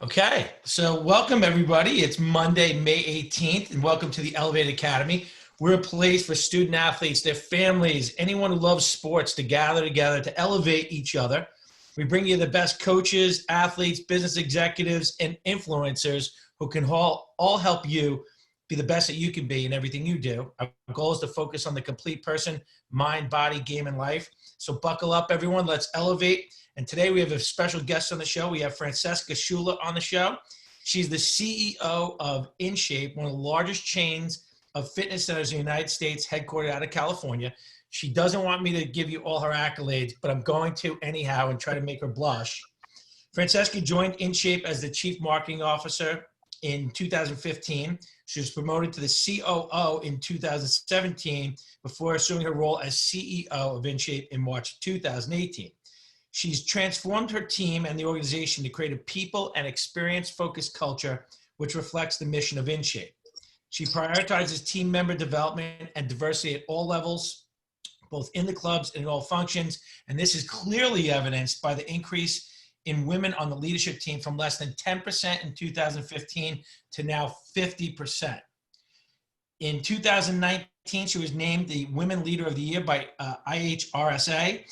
Okay, so welcome everybody. It's Monday, May 18th, and welcome to the Elevated Academy. We're a place for student athletes, their families, anyone who loves sports to gather together to elevate each other. We bring you the best coaches, athletes, business executives, and influencers who can all help you be the best that you can be in everything you do. Our goal is to focus on the complete person, mind, body, game, and life. So buckle up, everyone. Let's elevate. And today we have a special guest on the show. We have Francesca Schuler on the show. She's the CEO of Ncaa, one of the largest chains of fitness centers in the United States, headquartered out of California. She doesn't want me to give you all her accolades, but I'm going to anyhow and try to make her blush. Francesca joined Ncaa as the Chief Marketing Officer in 2015. She was promoted to the COO in 2017 before assuming her role as CEO of Ncaa in March 2018. She's transformed her team and the organization to create a people and experience-focused culture which reflects the mission of Ncaa. She prioritizes team member development and diversity at all levels, both in the clubs and in all functions, and this is clearly evidenced by the increase in women on the leadership team from less than 10% in 2015 to now 50%. In 2019, she was named the Women Leader of the Year by IHRSA,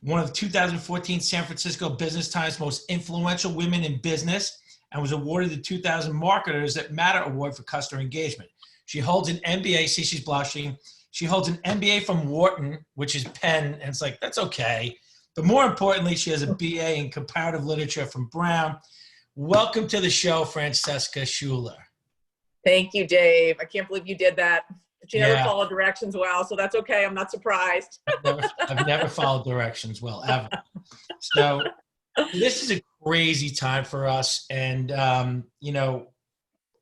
one of 2014 San Francisco Business Times most influential women in business, and was awarded the 2000 Marketers That Matter Award for customer engagement. She holds an MBA, see she's blushing. She holds an MBA from Wharton, which is Penn, and it's like, that's okay. But more importantly, she has a BA in comparative literature from Brown. Welcome to the show, Francesca Schuler. Thank you, Dave. I can't believe you did that. But you never followed directions well, so that's okay. I'm not surprised. I've never followed directions well, ever. So this is a crazy time for us. And, you know,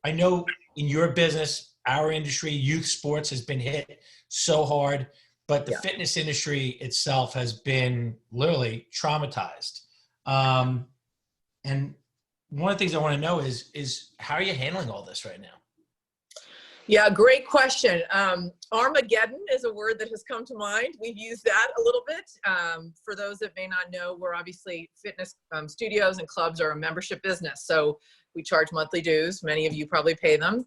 I know in your business, our industry, youth sports has been hit so hard, but the fitness industry itself has been literally traumatized. And one of the things I want to know is how are you handling all this right now? Yeah, great question. Armageddon is a word that has come to mind. We've used that a little bit. For those that may not know, we're obviously fitness studios and clubs are a membership business. So we charge monthly dues. Many of you probably pay them.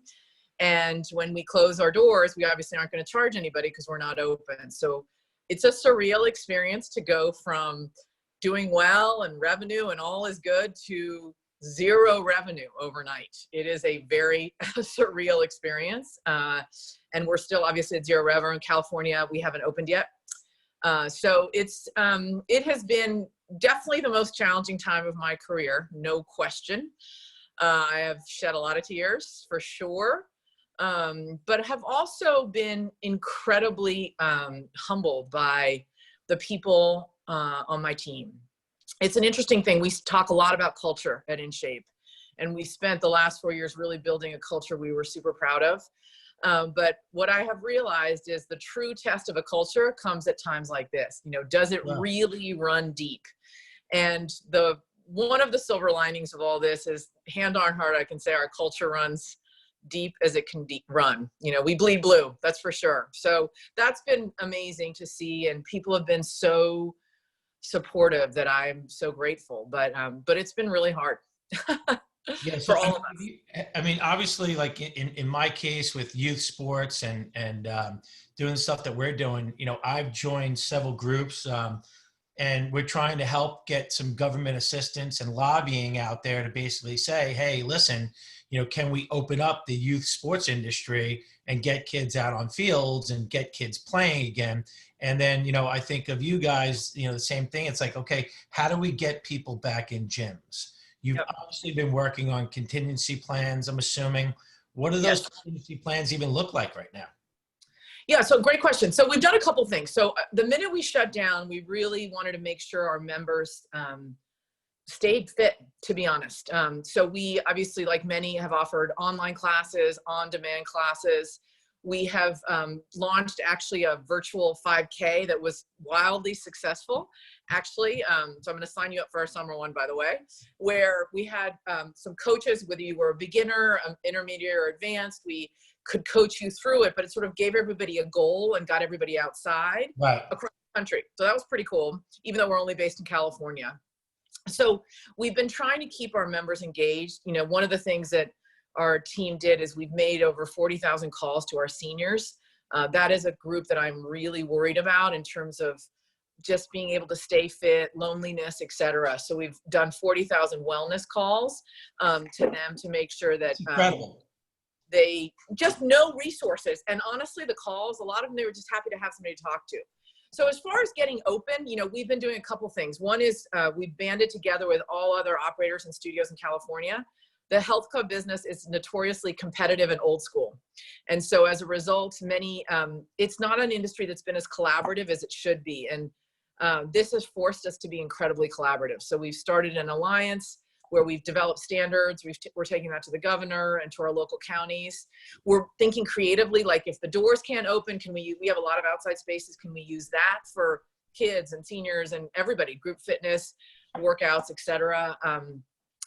And when we close our doors, we obviously aren't going to charge anybody because we're not open. So it's a surreal experience to go from doing well and revenue and all is good to zero revenue overnight. It is a very surreal experience. And we're still obviously at zero revenue in California. We haven't opened yet. So it has been definitely the most challenging time of my career, no question. I have shed a lot of tears for sure. But have also been incredibly humbled by the people on my team. It's an interesting thing. We talk a lot about culture at Ncaa, and we spent the last 4 years really building a culture we were super proud of. But what I have realized is the true test of a culture comes at times like this. You know, does it really run deep? And one of the silver linings of all this is, hand on heart, I can say our culture runs deep as it can run. You know, we bleed blue, that's for sure. So that's been amazing to see, and people have been so supportive that I'm so grateful. But it's been really hard. Yeah, for all of us. I mean, obviously, like in my case with youth sports and doing the stuff that we're doing, you know, I've joined several groups, and we're trying to help get some government assistance and lobbying out there to basically say, hey, listen, you know, can we open up the youth sports industry and get kids out on fields and get kids playing again? And then, you know, I think of you guys, you know, the same thing. It's like, okay, how do we get people back in gyms? You've obviously been working on contingency plans, I'm assuming. What do those contingency plans even look like right now? Yeah, so great question. So we've done a couple things. So the minute we shut down, we really wanted to make sure our members stayed fit, to be honest. So we obviously, like many, have offered online classes, on-demand classes. We have launched actually a virtual 5K that was wildly successful, actually. So I'm going to sign you up for our summer one, by the way, where we had some coaches, whether you were a beginner, intermediate, or advanced, we could coach you through it, but it sort of gave everybody a goal and got everybody outside across the country. So that was pretty cool, even though we're only based in California. So we've been trying to keep our members engaged. You know, one of the things that our team did is we've made over 40,000 calls to our seniors. That is a group that I'm really worried about in terms of just being able to stay fit, loneliness, et cetera. So we've done 40,000 wellness calls to them to make sure that Incredible. they just know resources. And honestly, the calls, a lot of them, they were just happy to have somebody to talk to. So as far as getting open, you know, we've been doing a couple things. One is we've banded together with all other operators and studios in California. The health club business is notoriously competitive and old school. And so as a result, it's not an industry that's been as collaborative as it should be. And this has forced us to be incredibly collaborative. So we've started an alliance where we've developed standards. We're taking that to the governor and to our local counties. We're thinking creatively, like if the doors can't open, we have a lot of outside spaces, can we use that for kids and seniors and everybody, group fitness, workouts, et cetera.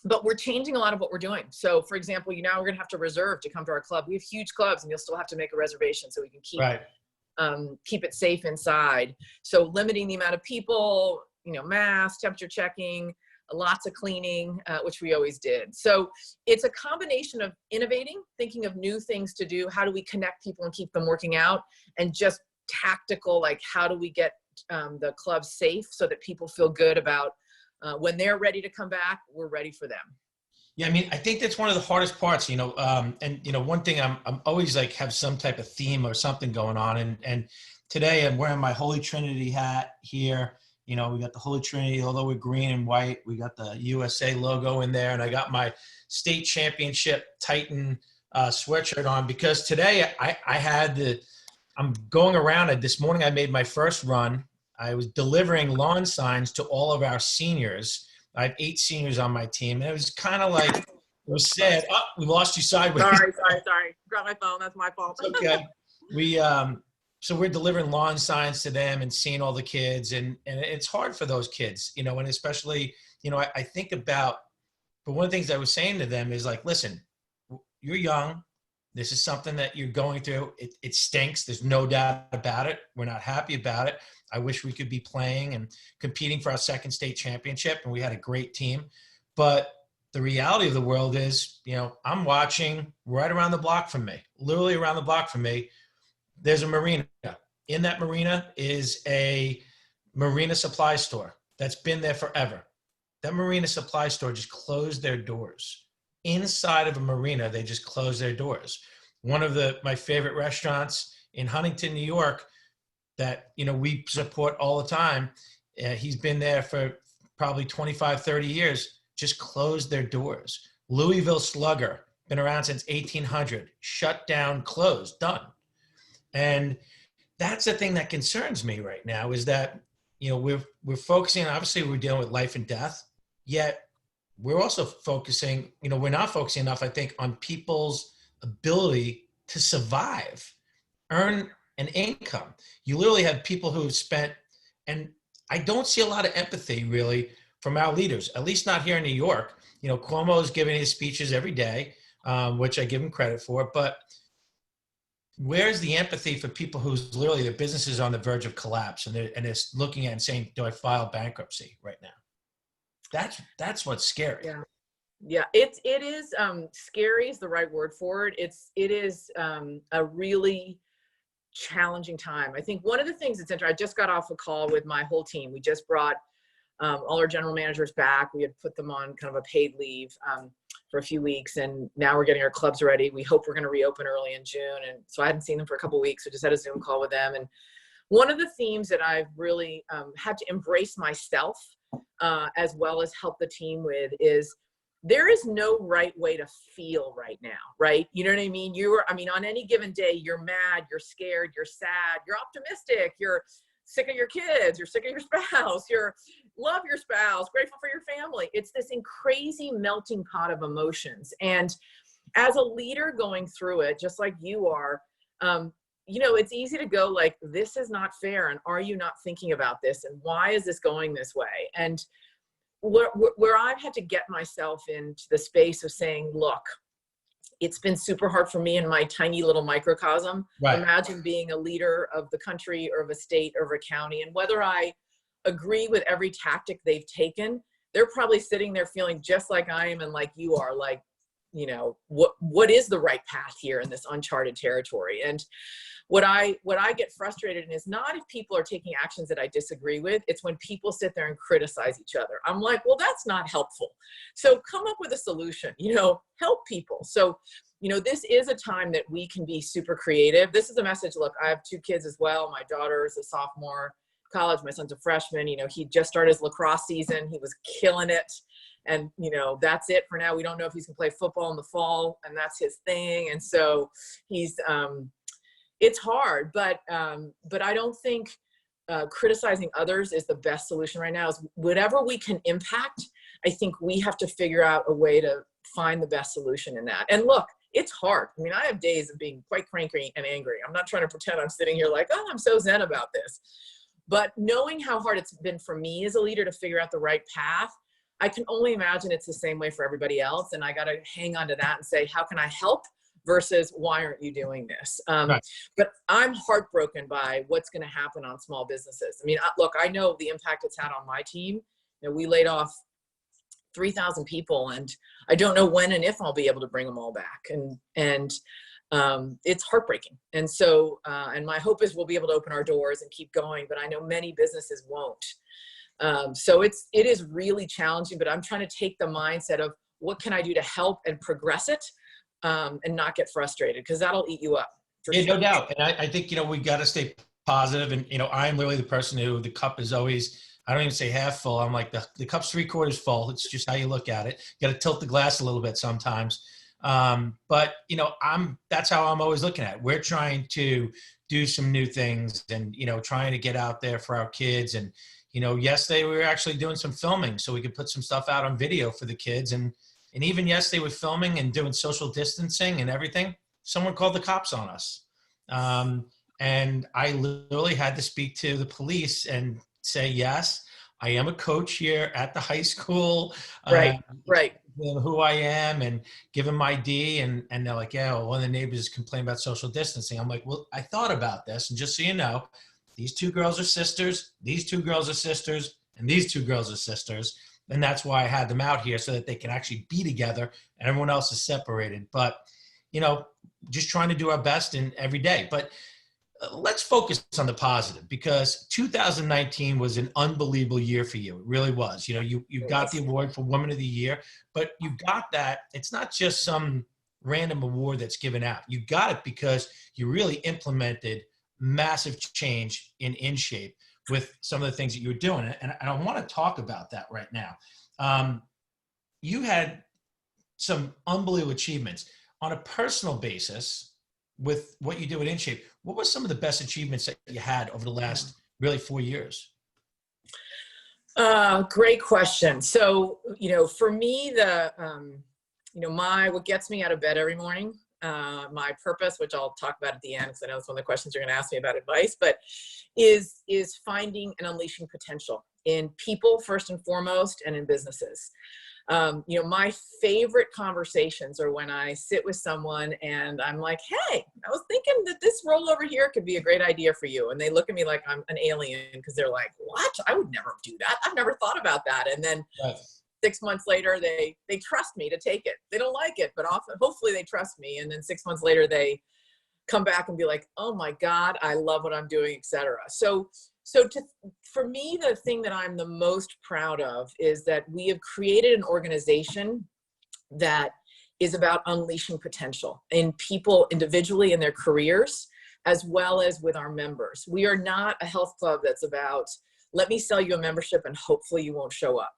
But we're changing a lot of what we're doing. So for example, now we're gonna have to reserve to come to our club. We have huge clubs and you'll still have to make a reservation so we can keep it safe inside. So limiting the amount of people, you know, masks, temperature checking, lots of cleaning, which we always did. So it's a combination of innovating, thinking of new things to do. How do we connect people and keep them working out? And just tactical, like how do we get the club safe so that people feel good about when they're ready to come back, we're ready for them. Yeah, I mean, I think that's one of the hardest parts, you know, and, you know, one thing I'm always like have some type of theme or something going on. And today I'm wearing my Holy Trinity hat here. You know, we got the Holy Trinity, although we're green and white, we got the USA logo in there. And I got my state championship Titan sweatshirt on because today I'm going around it. This morning I made my first run. I was delivering lawn signs to all of our seniors. I have 8 seniors on my team. And it was kind of like, it was sad. Oh, we lost you sideways. Sorry. Grab my phone. That's my fault. Okay. So we're delivering lawn signs to them and seeing all the kids. And it's hard for those kids, you know, and especially, you know, I think about, but one of the things I was saying to them is like, listen, you're young. This is something that you're going through. It stinks. There's no doubt about it. We're not happy about it. I wish we could be playing and competing for our second state championship, and we had a great team. But the reality of the world is, you know, I'm watching right around the block from me, literally around the block from me, there's a marina. In that marina is a marina supply store that's been there forever. That marina supply store just closed their doors. Inside of a marina, they just closed their doors. One of my favorite restaurants in Huntington, New York, that, you know, we support all the time. He's been there for probably 25, 30 years, just closed their doors. Louisville Slugger, been around since 1800, shut down, closed, done. And that's the thing that concerns me right now is that, you know, we're focusing, obviously we're dealing with life and death, yet we're also focusing, you know, we're not focusing enough, I think, on people's ability to survive, earn an income. You literally have people who've spent, and I don't see a lot of empathy really from our leaders, at least not here in New York. You know, Cuomo is giving his speeches every day, which I give him credit for, but where's the empathy for people who's literally their business is on the verge of collapse and they're looking at and saying, do I file bankruptcy right now? That's what's scary. Yeah. It is scary is the right word for it. It is a really challenging time. I think one of the things that's interesting, I just got off a call with my whole team. We just brought all our general managers back. We had put them on kind of a paid leave for a few weeks, and now we're getting our clubs ready. We hope we're going to reopen early in June. And so I hadn't seen them for a couple of weeks. So just had a Zoom call with them. And one of the themes that I've really had to embrace myself as well as help the team with is there is no right way to feel right now, right? You know what I mean? On any given day, you're mad, you're scared, you're sad, you're optimistic, you're sick of your kids, you're sick of your spouse, love your spouse, grateful for your family. It's this crazy melting pot of emotions. And as a leader going through it, just like you are, you know, it's easy to go like, this is not fair. And are you not thinking about this? And why is this going this way? And where I've had to get myself into the space of saying, look, it's been super hard for me in my tiny little microcosm. Right. Imagine being a leader of the country or of a state or of a county. And whether I agree with every tactic they've taken, they're probably sitting there feeling just like I am and like you are, like, you know, what is the right path here in this uncharted territory? And what I get frustrated in is not if people are taking actions that I disagree with, it's when people sit there and criticize each other. I'm like, well, that's not helpful. So come up with a solution, you know, help people. So, you know, this is a time that we can be super creative. This is a message. Look, I have 2 kids as well. My daughter is a sophomore in college. My son's a freshman. You know, he just started his lacrosse season. He was killing it. And, you know, that's it for now. We don't know if he's going to play football in the fall, and that's his thing. And so he's, it's hard, but I don't think criticizing others is the best solution right now. Is whatever we can impact, I think we have to figure out a way to find the best solution in that. And look, it's hard. I mean, I have days of being quite cranky and angry. I'm not trying to pretend I'm sitting here like, oh, I'm so zen about this. But knowing how hard it's been for me as a leader to figure out the right path, I can only imagine it's the same way for everybody else. And I got to hang on to that and say, how can I help versus why aren't you doing this? Right. But I'm heartbroken by what's going to happen on small businesses. I mean, look, I know the impact it's had on my team. You know, we laid off 3,000 people, and I don't know when and if I'll be able to bring them all back. And it's heartbreaking. And so, and my hope is we'll be able to open our doors and keep going, but I know many businesses won't. So it is really challenging, but I'm trying to take the mindset of what can I do to help and progress it, and not get frustrated, because that'll eat you up. Yeah, Sure. no doubt. And I think, you know, we got to stay positive. And, you know, I'm literally the person who the cup is always, I don't even say half full. I'm like, the cup's 3/4 full. It's just how you look at it. You got to tilt the glass a little bit sometimes. But, you know, that's how I'm always looking at it. We're trying to do some new things and, you know, trying to get out there for our kids. And, you know, yesterday we were actually doing some filming so we could put some stuff out on video for the kids. And even yesterday with filming and doing social distancing and everything, someone called the cops on us. And I literally had to speak to the police and say, yes, I am a coach here at the high school. Right. Who I am and give them ID. And they're like, yeah, well, one of the neighbors complained about social distancing. I'm like, well, I thought about this. And just so you know, these 2 girls are sisters, these 2 girls are sisters, and these 2 girls are sisters. And that's why I had them out here so that they can actually be together and everyone else is separated. But, you know, just trying to do our best in every day. But let's focus on the positive, because 2019 was an unbelievable year for you. It really was. You know, you got the award for Woman of the Year, but you got that. It's not just some random award that's given out. You got it because you really implemented massive change in InShape with some of the things that you were doing. And I want to talk about that right now. You had some unbelievable achievements on a personal basis with what you do at InShape. What were some of the best achievements that you had over the last really 4 years? Great question. So, you know, for me, what gets me out of bed every morning, my purpose, which I'll talk about at the end, because I know it's one of the questions you're going to ask me about advice, but is finding and unleashing potential in people first and foremost, and in businesses. You know, my favorite conversations are when I sit with someone and I'm like, hey, I was thinking that this role over here could be a great idea for you. And they look at me like I'm an alien, because they're like, what? I would never do that. I've never thought about that. And then 6 months later, they trust me to take it. They don't like it, but hopefully they trust me. And then 6 months later, they come back and be like, oh my God, I love what I'm doing, etc. So for me, the thing that I'm the most proud of is that we have created an organization that is about unleashing potential in people individually in their careers, as well as with our members. We are not a health club that's about, let me sell you a membership and hopefully you won't show up.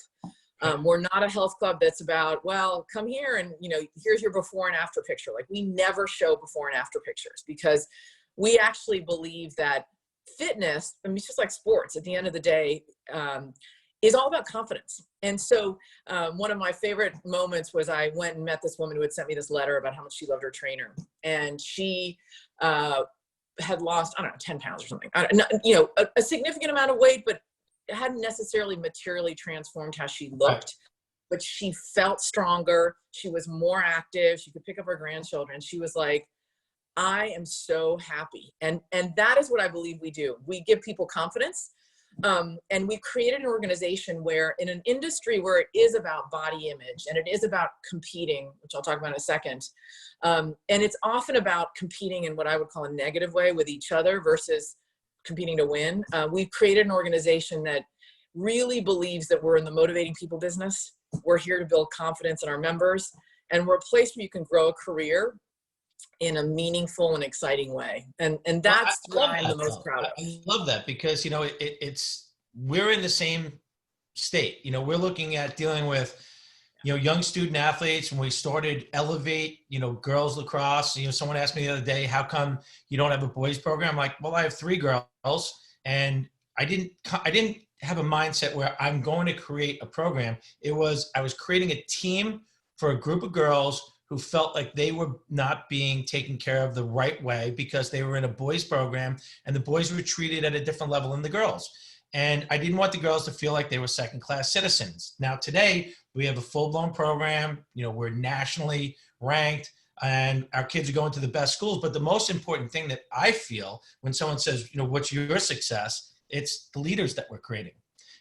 We're not a health club that's about, well, come here and, you know, here's your before and after picture. Like, we never show before and after pictures, because we actually believe that fitness, I mean, it's just like sports at the end of the day, is all about confidence. And so one of my favorite moments was I went and met this woman who had sent me this letter about how much she loved her trainer. And she had lost, I don't know, 10 pounds or something. You know, a significant amount of weight, but it hadn't necessarily materially transformed how she looked. But she felt stronger. She was more active. She could pick up her grandchildren. She was like, I am so happy. And that is what I believe we do. We give people confidence, And we've created an organization where, in an industry where it is about body image and it is about competing, which I'll talk about in a second, and it's often about competing in what I would call a negative way with each other versus competing to win. We've created an organization that really believes that we're in the motivating people business. We're here to build confidence in our members, and we're a place where you can grow a career in a meaningful and exciting way. And that's what I'm the most proud of. I love that because, we're in the same state. We're looking at dealing with, young student athletes. When we started Elevate, girls lacrosse, someone asked me the other day, how come you don't have a boys program? I'm like, well, I have 3 girls, and I didn't have a mindset where I'm going to create a program. I was creating a team for a group of girls who felt like they were not being taken care of the right way because they were in a boys program and the boys were treated at a different level than the girls. And I didn't want the girls to feel like they were second-class citizens. Now today we have a full-blown program, we're nationally ranked and our kids are going to the best schools. But the most important thing that I feel when someone says, what's your success? It's the leaders that we're creating.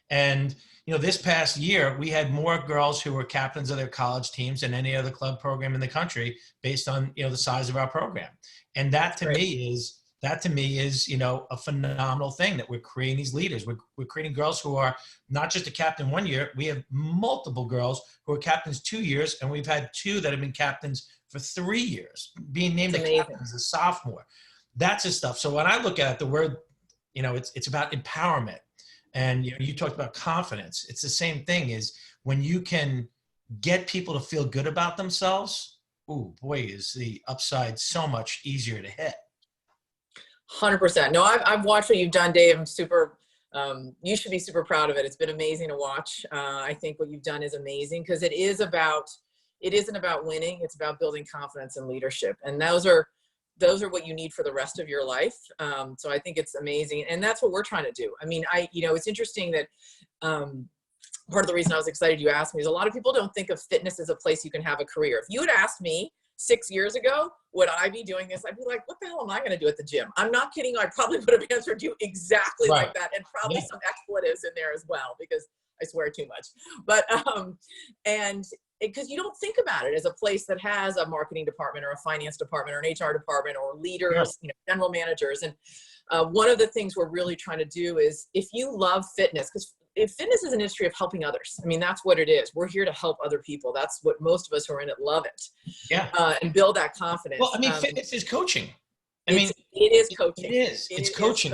And, this past year, we had more girls who were captains of their college teams than any other club program in the country based on, the size of our program. And that to me is, a phenomenal thing that we're creating these leaders. We're creating girls who are not just a captain 1 year. We have multiple girls who are captains 2 years, and we've had 2 that have been captains for 3 years, being named a captain as a sophomore. That's the stuff. So when I look at it, the word, it's about empowerment. And you talked about confidence. It's the same thing is when you can get people to feel good about themselves, ooh, boy, is the upside so much easier to hit. 100%. No, I've watched what you've done, Dave. I'm super, you should be super proud of it. It's been amazing to watch. I think what you've done is amazing because it isn't about winning. It's about building confidence and leadership. And those are what you need for the rest of your life. So I think it's amazing. And that's what we're trying to do. I mean, it's interesting that part of the reason I was excited you asked me is a lot of people don't think of fitness as a place you can have a career. If you had asked me 6 years ago, would I be doing this? I'd be like, what the hell am I going to do at the gym? I'm not kidding. I probably would have answered you exactly like that. And probably some expletives in there as well, because I swear too much. But, and because you don't think about it as a place that has a marketing department or a finance department or an HR department or leaders, general managers. And one of the things we're really trying to do is if you love fitness, because if fitness is an industry of helping others, I mean, that's what it is. We're here to help other people. That's what most of us who are in it love it. Yeah. And build that confidence. Well, I mean, fitness is coaching. It is coaching. It is. It's coaching.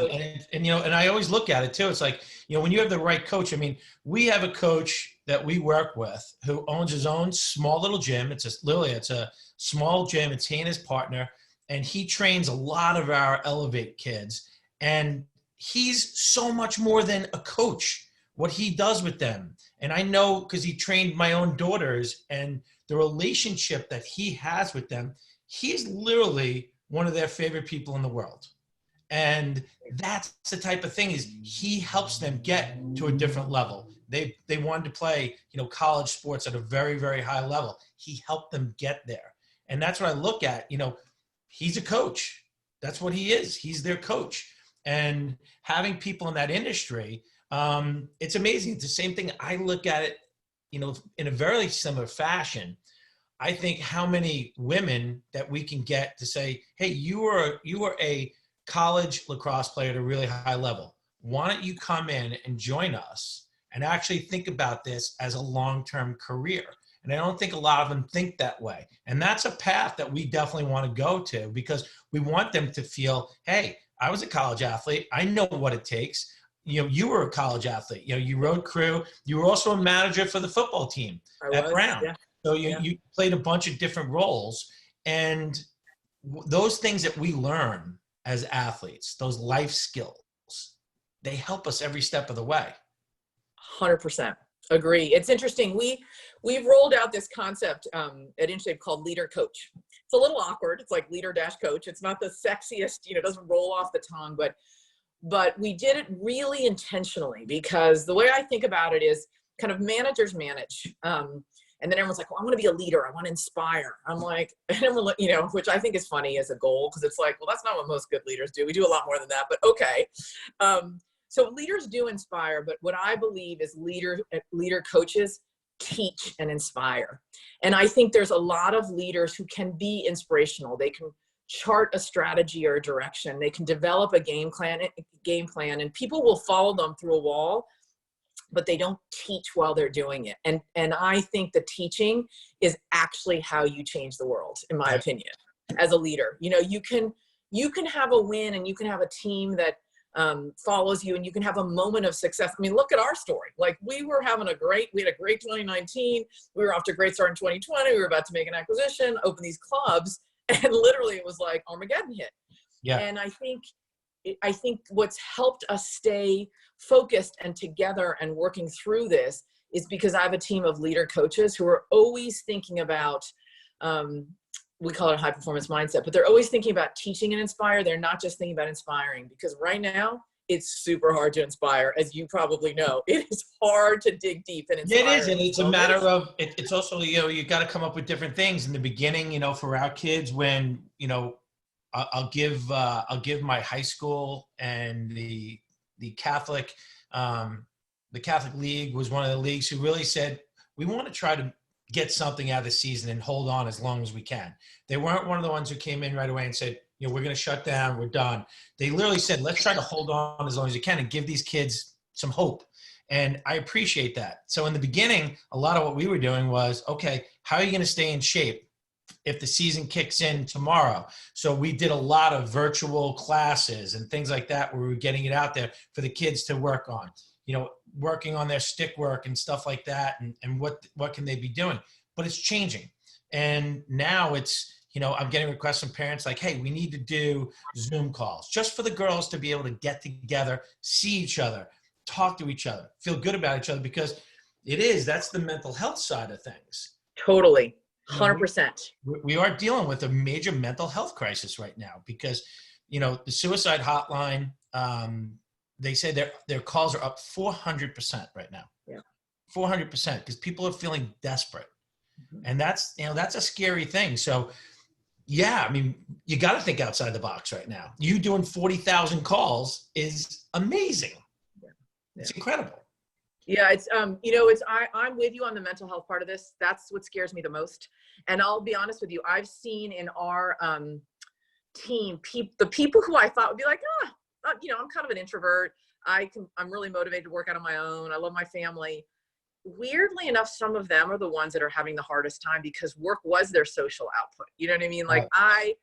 And I always look at it too. It's like, when you have the right coach, I mean, we have a coach that we work with who owns his own small little gym. It's a small gym. It's he and his partner, and he trains a lot of our Elevate kids. And he's so much more than a coach, what he does with them. And I know because he trained my own daughters and the relationship that he has with them, he's literally one of their favorite people in the world. And that's the type of thing is he helps them get to a different level. They wanted to play, college sports at a very, very high level. He helped them get there. And that's what I look at, he's a coach. That's what he is. He's their coach. And having people in that industry, it's amazing. It's the same thing. I look at it, in a very similar fashion. I think how many women that we can get to say, hey, you are a college lacrosse player at a really high level. Why don't you come in and join us and actually think about this as a long-term career? And I don't think a lot of them think that way. And that's a path that we definitely want to go to because we want them to feel, hey, I was a college athlete. I know what it takes. You were a college athlete. You rode crew. You were also a manager for the football team at Brown. Yeah. So you played a bunch of different roles. And those things that we learn as athletes, those life skills, they help us every step of the way. 100%. Agree. It's interesting. We've rolled out this concept at Ncaa called leader coach. It's a little awkward. It's like leader dash coach. It's not the sexiest, it doesn't roll off the tongue, but we did it really intentionally because the way I think about it is kind of managers manage. And then everyone's like, well, I want to be a leader. I want to inspire. I'm like, and everyone, which I think is funny as a goal because it's like, well, that's not what most good leaders do. We do a lot more than that, but okay. So leaders do inspire, but what I believe is leader coaches teach and inspire. And I think there's a lot of leaders who can be inspirational. They can chart a strategy or a direction. They can develop a game plan, and people will follow them through a wall, but they don't teach while they're doing it. And I think the teaching is actually how you change the world, in my opinion, as a leader. You know, you can have a win, and you can have a team that follows you, and you can have a moment of success. I mean, look at our story. Like, we had a great 2019. We were off to a great start in 2020. We were about to make an acquisition, open these clubs, and literally it was like Armageddon hit. Yeah. And I think what's helped us stay focused and together and working through this is because I have a team of leader coaches who are always thinking about, we call it a high performance mindset, but they're always thinking about teaching and inspire. They're not just thinking about inspiring, because right now it's super hard to inspire. As you probably know, it is hard to dig deep and inspire. It is. And it's a matter of, it's also, you know, you got to come up with different things in the beginning, you know, for our kids. When, you know, I'll give my high school, and the Catholic League was one of the leagues who really said, we want to try to get something out of the season and hold on as long as we can. They weren't one of the ones who came in right away and said, you know, we're going to shut down, we're done. They literally said, let's try to hold on as long as you can and give these kids some hope. And I appreciate that. So in the beginning, a lot of what we were doing was, okay, how are you going to stay in shape if the season kicks in tomorrow? So we did a lot of virtual classes and things like that, where we were getting it out there for the kids to work on, you know, working on their stick work and stuff like that. And what can they be doing? But it's changing. And now it's, you know, I'm getting requests from parents like, hey, we need to do Zoom calls just for the girls to be able to get together, see each other, talk to each other, feel good about each other, because that's the mental health side of things. Totally. 100%. We are dealing with a major mental health crisis right now, because, you know, the suicide hotline, they say their calls are up 400% right now. Yeah. 400%, because people are feeling desperate. Mm-hmm. And that's a scary thing. So yeah, I mean, you got to think outside the box right now. You doing 40,000 calls is amazing. Yeah. It's incredible. Yeah, it's you know, I'm with you on the mental health part of this. That's what scares me the most. And I'll be honest with you, I've seen in our team, the people who I thought would be like, you know, I'm kind of an introvert. I'm really motivated to work out on my own. I love my family. Weirdly enough, some of them are the ones that are having the hardest time, because work was their social output. You know what I mean? Like, I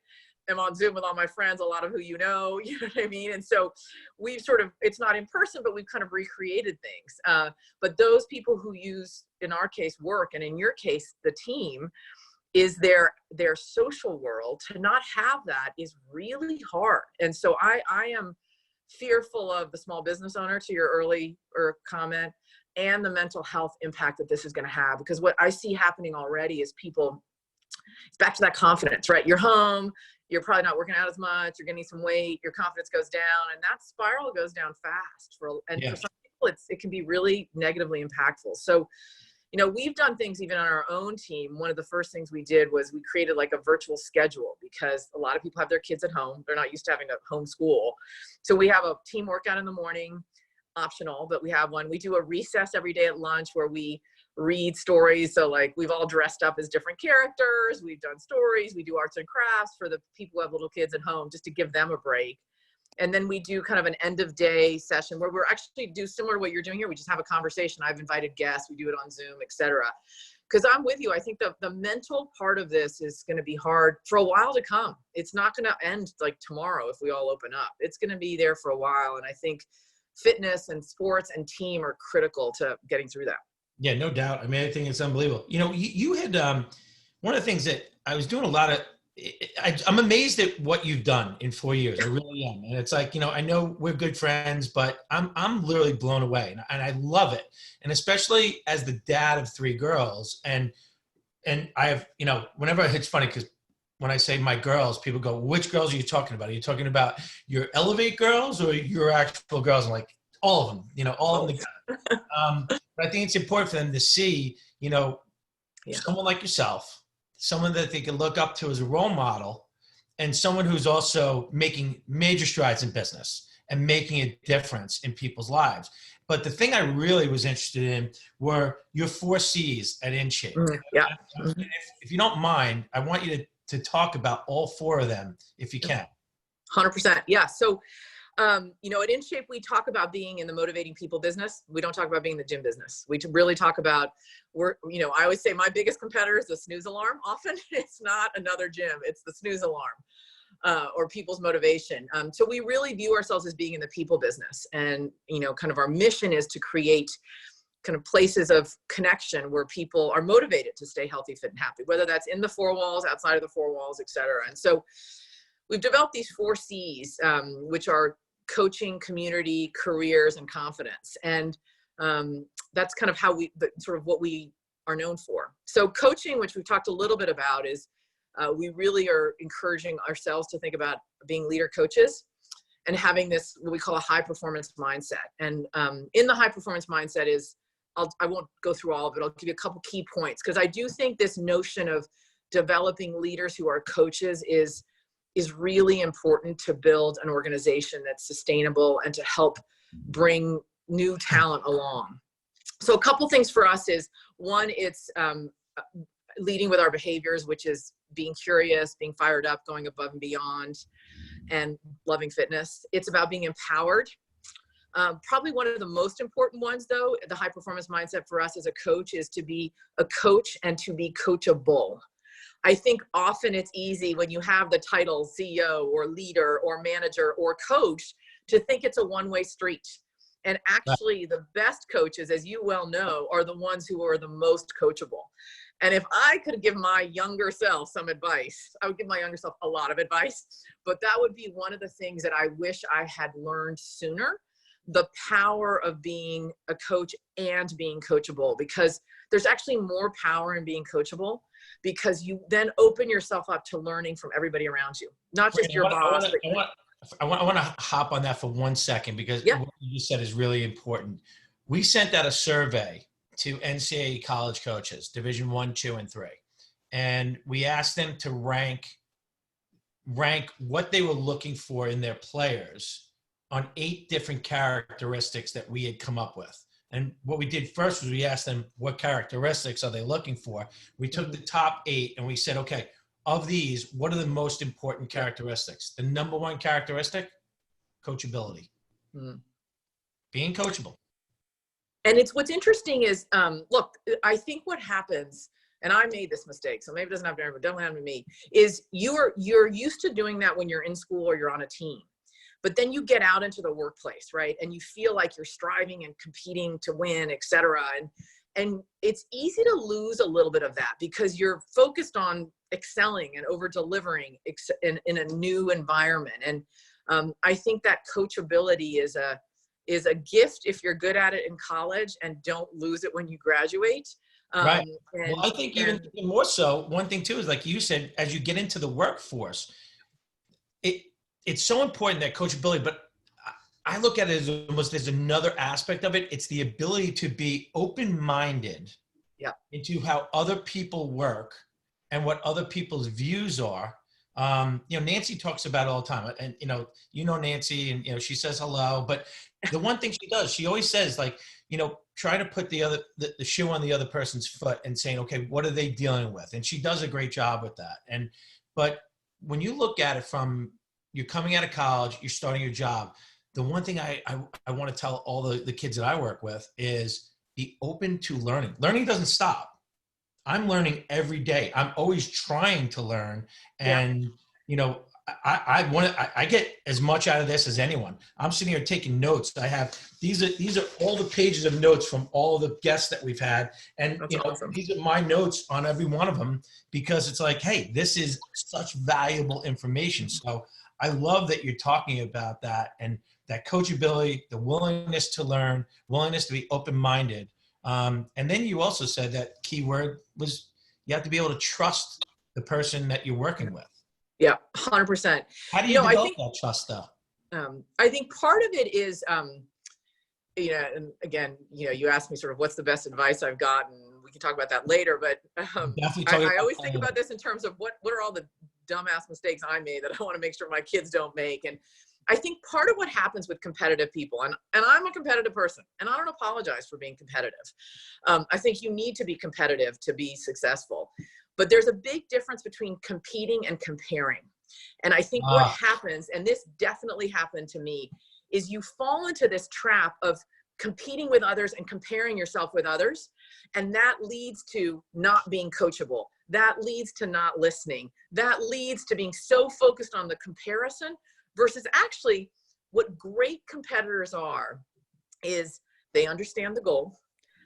am on Zoom with all my friends, a lot of who you know what I mean? And so we've it's not in person, but we've kind of recreated things. But those people who use, in our case, work, and in your case, the team, is their social world, to not have that is really hard. And so I am fearful of the small business owner, to your earlier comment, and the mental health impact that this is going to have. Because what I see happening already is it's back to that confidence, right? You're home, you're probably not working out as much, you're gaining some weight, your confidence goes down, and that spiral goes down fast. For some people, it can be really negatively impactful. So, you know, we've done things even on our own team. One of the first things we did was we created like a virtual schedule, because a lot of people have their kids at home. They're not used to having to homeschool. So we have a team workout in the morning, optional, but we have one. We do a recess every day at lunch where we read stories. So like, we've all dressed up as different characters. We've done stories. We do arts and crafts for the people who have little kids at home, just to give them a break. And then we do kind of an end of day session where we're actually do similar to what you're doing here. We just have a conversation. I've invited guests. We do it on Zoom, etc. Because I'm with you. I think the mental part of this is going to be hard for a while to come. It's not going to end like tomorrow if we all open up. It's going to be there for a while. And I think fitness and sports and team are critical to getting through that. Yeah, no doubt. I mean, I think it's unbelievable. You know, you had one of the things that I was doing a lot of, I'm amazed at what you've done in 4 years. I really am. And it's like, you know, I know we're good friends, but I'm literally blown away, and I love it. And especially as the dad of 3 girls, and I have, you know, whenever it's funny, because when I say my girls, people go, which girls are you talking about? Are you talking about your Elevate girls or your actual girls? I'm like, all of them, you know, all of them. But I think it's important for them to see, you know, someone like yourself, someone that they can look up to as a role model, and someone who's also making major strides in business. and making a difference in people's lives. But the thing I really was interested in were your 4 C's at InShape. Yeah. If you don't mind, I want you to talk about all 4 of them if you can. 100%. Yeah. So, you know, at InShape, we talk about being in the motivating people business. We don't talk about being in the gym business. We really talk about, you know, I always say my biggest competitor is the snooze alarm. Often it's not another gym, it's the snooze alarm, or people's motivation. So we really view ourselves as being in the people business. And, you know, kind of our mission is to create kind of places of connection where people are motivated to stay healthy, fit, and happy, whether that's in the 4 walls, outside of the 4 walls, et cetera. And so we've developed these 4 C's, which are coaching, community, careers, and confidence. And that's kind of how sort of what we are known for. So coaching, which we've talked a little bit about, is we really are encouraging ourselves to think about being leader coaches and having this, what we call a high performance mindset. And in the high performance mindset is, I won't go through all of it. I'll give you a couple key points, because I do think this notion of developing leaders who are coaches is really important to build an organization that's sustainable and to help bring new talent along. So a couple things for us is, one, it's leading with our behaviors, which is being curious, being fired up, going above and beyond, and loving fitness. It's about being empowered. Probably one of the most important ones, though, the high performance mindset for us as a coach is to be a coach and to be coachable. I think often it's easy when you have the title CEO or leader or manager or coach to think it's a one-way street. And actually the best coaches, as you well know, are the ones who are the most coachable. And if I could give my younger self some advice, I would give my younger self a lot of advice, but that would be one of the things that I wish I had learned sooner: the power of being a coach and being coachable, because there's actually more power in being coachable, because you then open yourself up to learning from everybody around you, not just your boss. I want to hop on that for 1 second, because what you said is really important. We sent out a survey to Ncaa college coaches, Division 1, 2, and 3. And we asked them to rank what they were looking for in their players on 8 different characteristics that we had come up with. And what we did first was we asked them, what characteristics are they looking for? We took the top 8 and we said, okay, of these, what are the most important characteristics? The number 1 characteristic, coachability. Being coachable. And it's, what's interesting is, look, I think what happens, and I made this mistake, so maybe it doesn't happen to everyone, don't happen to me, is you're used to doing that when you're in school or you're on a team. But then you get out into the workplace, right? And you feel like you're striving and competing to win, et cetera. And it's easy to lose a little bit of that because you're focused on excelling and over delivering in a new environment. And I think that coachability is a gift if you're good at it in college, and don't lose it when you graduate. Right. Well, I think even more so, one thing too is, like you said, as you get into the workforce, it's so important, that coachability, but I look at it as almost there's another aspect of it. It's the ability to be open-minded into how other people work and what other people's views are. You know, Nancy talks about it all the time, and you know Nancy, and she says hello, but the one thing she does, she always says, like, try to put the shoe on the other person's foot and saying, okay, what are they dealing with? And she does a great job with that. But when you look at it from, you're coming out of college, you're starting your job, the one thing I want to tell all the kids that I work with is be open to learning. Learning doesn't stop. I'm learning every day. I'm always trying to learn. And, I get as much out of this as anyone. I'm sitting here taking notes. I have, these are all the pages of notes from all the guests that we've had. And, awesome. These are my notes on every one of them, because it's like, hey, this is such valuable information. So I love that you're talking about that, and that coachability, the willingness to learn, willingness to be open-minded. And then you also said that key word was you have to be able to trust the person that you're working with. Yeah, 100%. How do you develop that trust, though? I think part of it is, and again, you asked me sort of what's the best advice I've gotten. We can talk about that later, but I always think about this in terms of what are all the dumbass mistakes I made that I want to make sure my kids don't make. I think part of what happens with competitive people, and I'm a competitive person, and I don't apologize for being competitive. I think you need to be competitive to be successful. But there's a big difference between competing and comparing. And I think what happens, and this definitely happened to me, is you fall into this trap of competing with others and comparing yourself with others. And that leads to not being coachable. That leads to not listening. That leads to being so focused on the comparison versus actually what great competitors are is they understand the goal.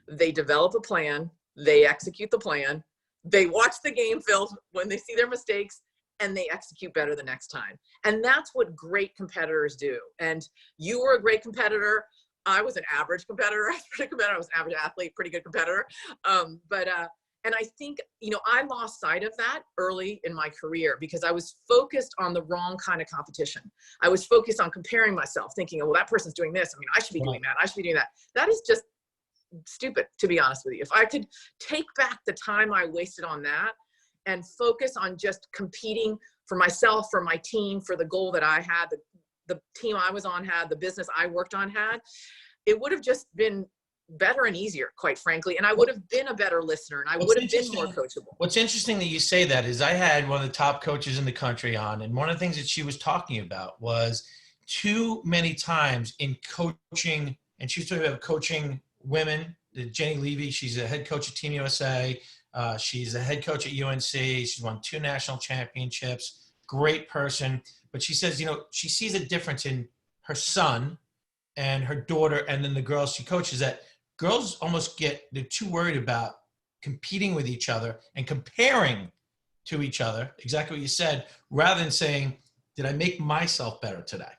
They develop a plan. They execute the plan. They watch the game film when they see their mistakes, and they execute better the next time. And that's what great competitors do. And you were a great competitor. I was an average competitor. I was pretty competitive. I was an average athlete, pretty good competitor. And I think, I lost sight of that early in my career because I was focused on the wrong kind of competition. I was focused on comparing myself, thinking, well, that person's doing this. I mean, I should be doing that. I should be doing that. That is just stupid, to be honest with you. If I could take back the time I wasted on that and focus on just competing for myself, for my team, for the goal that I had, the team I was on had, the business I worked on had, it would have just been better and easier, quite frankly. And I would have been a better listener, and I would have been more coachable. What's interesting that you say that is I had one of the top coaches in the country on, and one of the things that she was talking about was too many times in coaching, and she was talking about coaching women. Jenny Levy, she's a head coach at Team USA. She's a head coach at UNC. She's won 2 national championships. Great person. But she says, she sees a difference in her son and her daughter and then the girls she coaches, that girls almost they're too worried about competing with each other and comparing to each other, exactly what you said, rather than saying, did I make myself better today?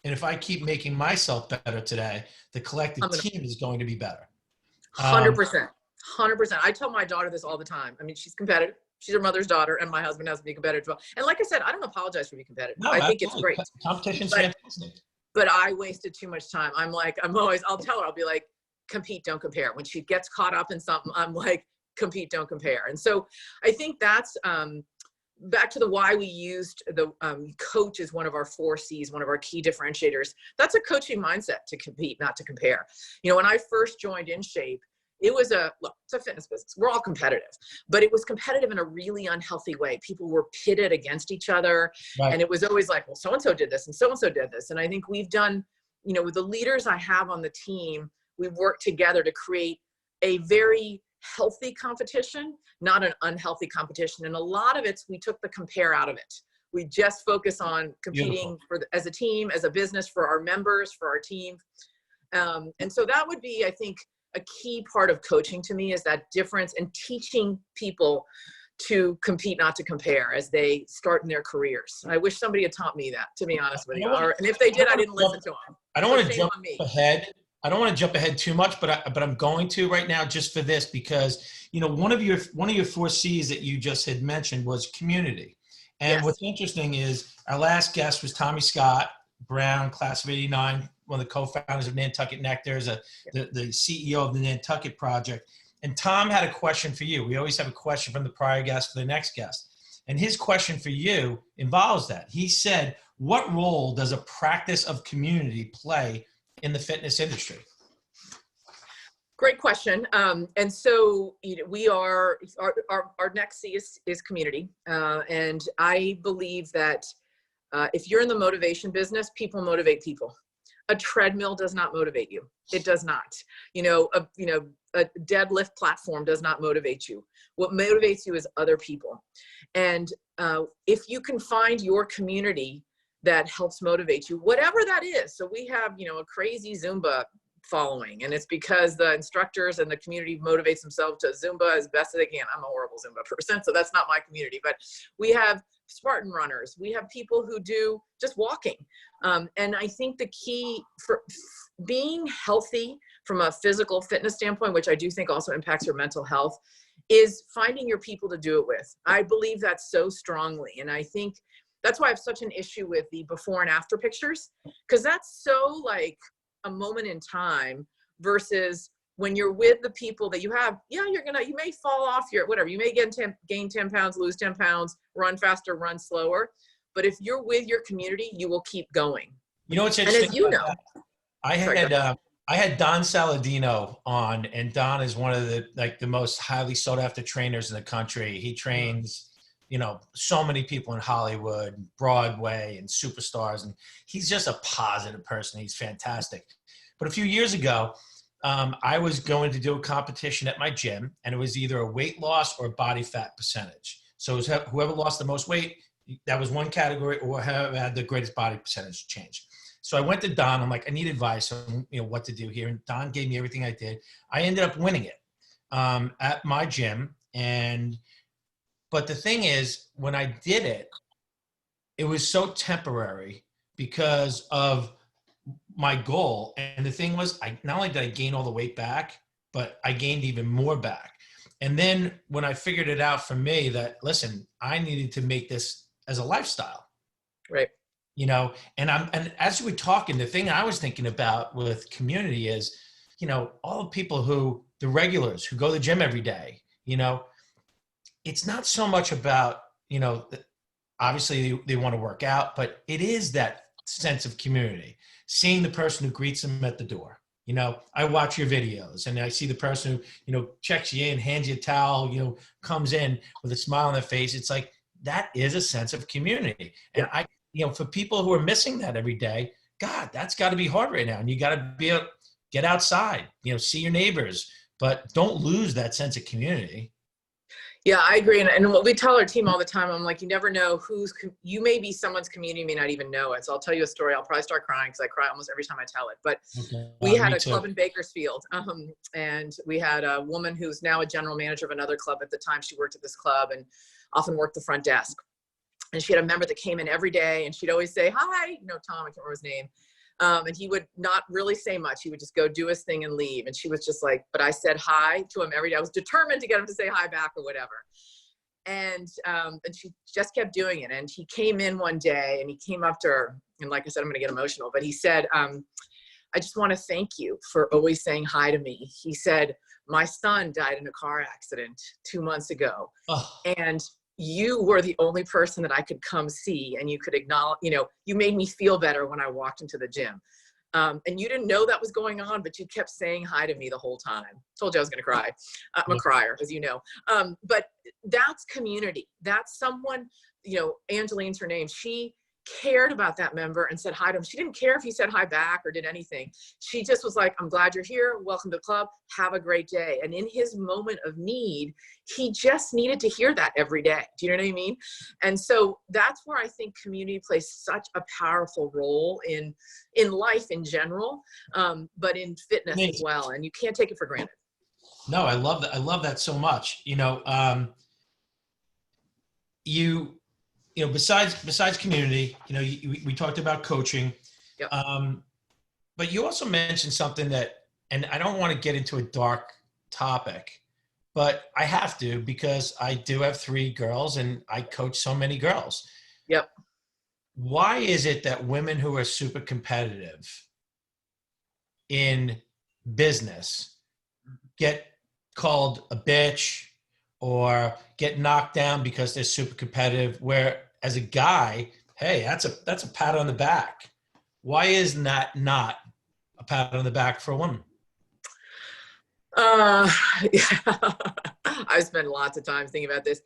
And if I keep making myself better today, the collective team is going to be better. 100%. 100%. I tell my daughter this all the time. I mean, she's competitive. She's her mother's daughter, and my husband has to be competitive as well. And like I said, I don't apologize for being competitive. No, I think it's great. Competition's fantastic. But I wasted too much time. I'll tell her, I'll be like, compete, don't compare. When she gets caught up in something, I'm like, compete, don't compare. And so I think that's back to the why we used the coach as one of our 4 C's, one of our key differentiators. That's a coaching mindset, to compete, not to compare. When I first joined InShape, it's a fitness business. We're all competitive, but it was competitive in a really unhealthy way. People were pitted against each other. Right. And it was always like, well, so-and-so did this and so-and-so did this. And I think we've done, with the leaders I have on the team, we've worked together to create a very healthy competition, not an unhealthy competition. And a lot of we took the compare out of it. We just focus on competing as a team, as a business, for our members, for our team. And so that would be, I think, a key part of coaching to me, is that difference in teaching people to compete, not to compare, as they start in their careers. I wish somebody had taught me that, to be honest with you. And if they did, I didn't listen to them. I don't want to jump ahead. I don't want to jump ahead too much, but I'm going to right now just for this, because one of your 4 C's that you just had mentioned was community. And yes. What's interesting is our last guest was Tommy Scott Brown, class of '89, one of the co-founders of Nantucket Nectars, the CEO of the Nantucket Project. And Tom had a question for you. We always have a question from the prior guest for the next guest. And his question for you involves that. He said, what role does a practice of community play in the fitness industry? Great question. And so we are, our next C is community. And I believe that if you're in the motivation business, people motivate people. A treadmill does not motivate you. It does not. A deadlift platform does not motivate you. What motivates you is other people. And if you can find your community that helps motivate you, whatever that is. So we have, a crazy Zumba following, and it's because the instructors and the community motivates themselves to Zumba as best as they can. I'm a horrible Zumba person, so that's not my community, but we have Spartan runners. We have people who do just walking. And I think the key for being healthy from a physical fitness standpoint, which I do think also impacts your mental health, is finding your people to do it with. I believe that so strongly. And I think that's why I have such an issue with the before and after pictures, because that's so like a moment in time versus when you're with the people that you have. Yeah, you may fall off your, whatever, you may gain 10 pounds, lose 10 pounds, run faster, run slower. But if you're with your community, you will keep going. You know what's And interesting? as you know, I sorry, go had ahead. I had Don Saladino on, and Don is one of the most highly sought after trainers in the country. He trains, so many people in Hollywood, Broadway, and superstars, and he's just a positive person. He's fantastic. But a few years ago, I was going to do a competition at my gym, and it was either a weight loss or body fat percentage. So it was whoever lost the most weight, that was one category, or whoever had the greatest body percentage change. So I went to Don. I'm like, I need advice on what to do here. And Don gave me everything I did. I ended up winning it at my gym. But the thing is, when I did it, it was so temporary because of my goal. And the thing was, not only did I gain all the weight back, but I gained even more back. And then when I figured it out for me that, listen, I needed to make this as a lifestyle. Right. And as we were talking, the thing I was thinking about with community is, all the people the regulars who go to the gym every day, it's not so much about, obviously they want to work out, but it is that sense of community, seeing the person who greets them at the door. I watch your videos and I see the person who, checks you in, hands you a towel, comes in with a smile on their face. It's like, that is a sense of community. And for people who are missing that every day, God, that's got to be hard right now. And you got to be able to get outside, see your neighbors, but don't lose that sense of community. Yeah, I agree. And what we tell our team all the time, I'm like, you never know you may be someone's community, may not even know it. So I'll tell you a story. I'll probably start crying because I cry almost every time I tell it. But we had a club in Bakersfield, and we had a woman who's now a general manager of another club. At the time, she worked at this club and often worked the front desk. And she had a member that came in every day, and she'd always say, hi, Tom, I can't remember his name. And he would not really say much. He would just go do his thing and leave. And she was just like, but I said hi to him every day. I was determined to get him to say hi back or whatever. And she just kept doing it. And he came in one day and he came up to her. And like I said, I'm going to get emotional, but he said, I just want to thank you for always saying hi to me. He said, my son died in a car accident 2 months ago. Oh. And you were the only person that I could come see, and you could acknowledge, you made me feel better when I walked into the gym. And you didn't know that was going on, but you kept saying hi to me the whole time. Told you I was going to cry. I'm a crier, as you know. But that's community. That's someone, Angeline's her name. She cared about that member and said hi to him. She didn't care if he said hi back or did anything. She just was like, I'm glad you're here. Welcome to the club. Have a great day. And in his moment of need, he just needed to hear that every day. Do you know what I mean? And so that's where I think community plays such a powerful role in life in general, but in fitness as well. And you can't take it for granted. No, I love that. I love that so much. Besides community, we talked about coaching, yep. But you also mentioned something and I don't want to get into a dark topic, but I have to, because I do have 3 girls and I coach so many girls. Yep. Why is it that women who are super competitive in business get called a bitch or get knocked down because they're super competitive, where as a guy, hey, that's a pat on the back? Why is that not a pat on the back for a woman? Yeah. I've spent lots of time thinking about this.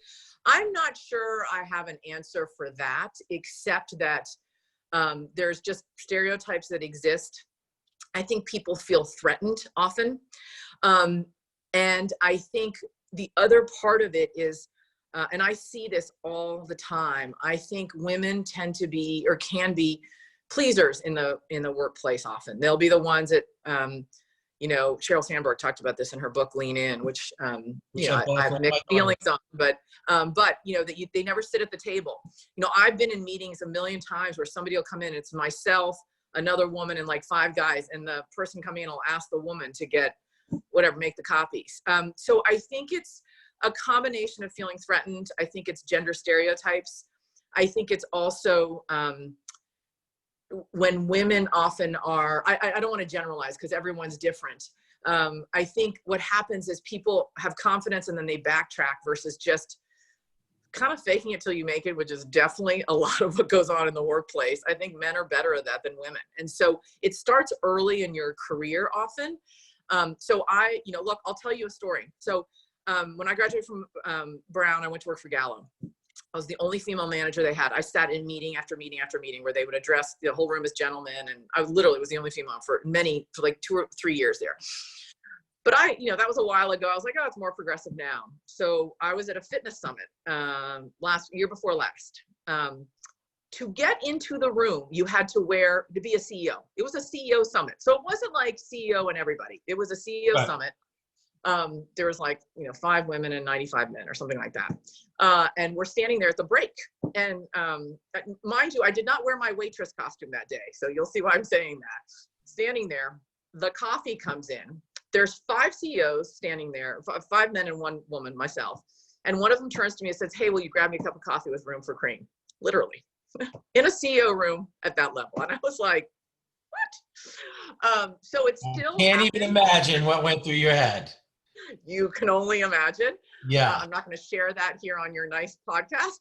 I'm not sure I have an answer for that, except that there's just stereotypes that exist. I think people feel threatened often. And I think the other part of it is, and I see this all the time, I think women tend to be, or can be, pleasers in the workplace often. They'll be the ones that, Sheryl Sandberg talked about this in her book, Lean In, which I have mixed feelings on, but they never sit at the table. I've been in meetings a million times where somebody will come in, it's myself, another woman, and like 5 guys, and the person coming in will ask the woman to get whatever, make the copies. So I think it's a combination of feeling threatened. I think it's gender stereotypes. I think it's also when women often are, I don't want to generalize because everyone's different. I think what happens is people have confidence and then they backtrack versus just kind of faking it till you make it, which is definitely a lot of what goes on in the workplace. I think men are better at that than women. And so it starts early in your career often. So look, I'll tell you a story. So when I graduated from Brown, I went to work for Gallo. I was the only female manager they had. I sat in meeting after meeting after meeting where they would address the whole room as gentlemen. And I literally was the only female for like 2 or 3 years there. But that was a while ago. I was like, oh, it's more progressive now. So I was at a fitness summit year before last. To get into the room, you had to be a CEO. It was a CEO summit. So it wasn't like CEO and everybody. It was a CEO summit. There was 5 women and 95 men or something like that. And we're standing there at the break. And mind you, I did not wear my waitress costume that day. So you'll see why I'm saying that. Standing there, the coffee comes in. There's 5 CEOs standing there, 5 men and 1 woman, myself. And one of them turns to me and says, hey, will you grab me a cup of coffee with room for cream? Literally. In a CEO room at that level. And I was like, what? So it's still Can't even imagine what went through your head. You can only imagine. Yeah. I'm not going to share that here on your nice podcast,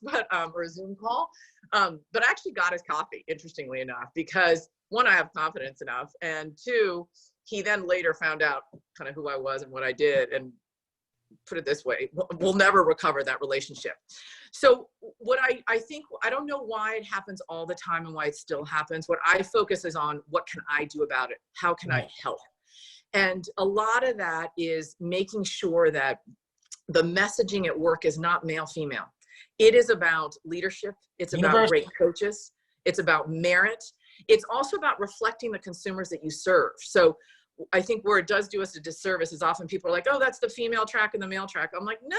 or a Zoom call. But I actually got his coffee, interestingly enough, because 1, I have confidence enough. And 2, he then later found out kind of who I was and what I did. And put it this way, we'll never recover that relationship. So what I think, I don't know why it happens all the time and why it still happens. What I focus is on, what can I do about it? How can I help? And a lot of that is making sure that the messaging at work is not male, female. It is about leadership. It's about great coaches. It's about merit. It's also about reflecting the consumers that you serve. So I think where it does do us a disservice is often people are like, oh, that's the female track and the male track. I'm like, no.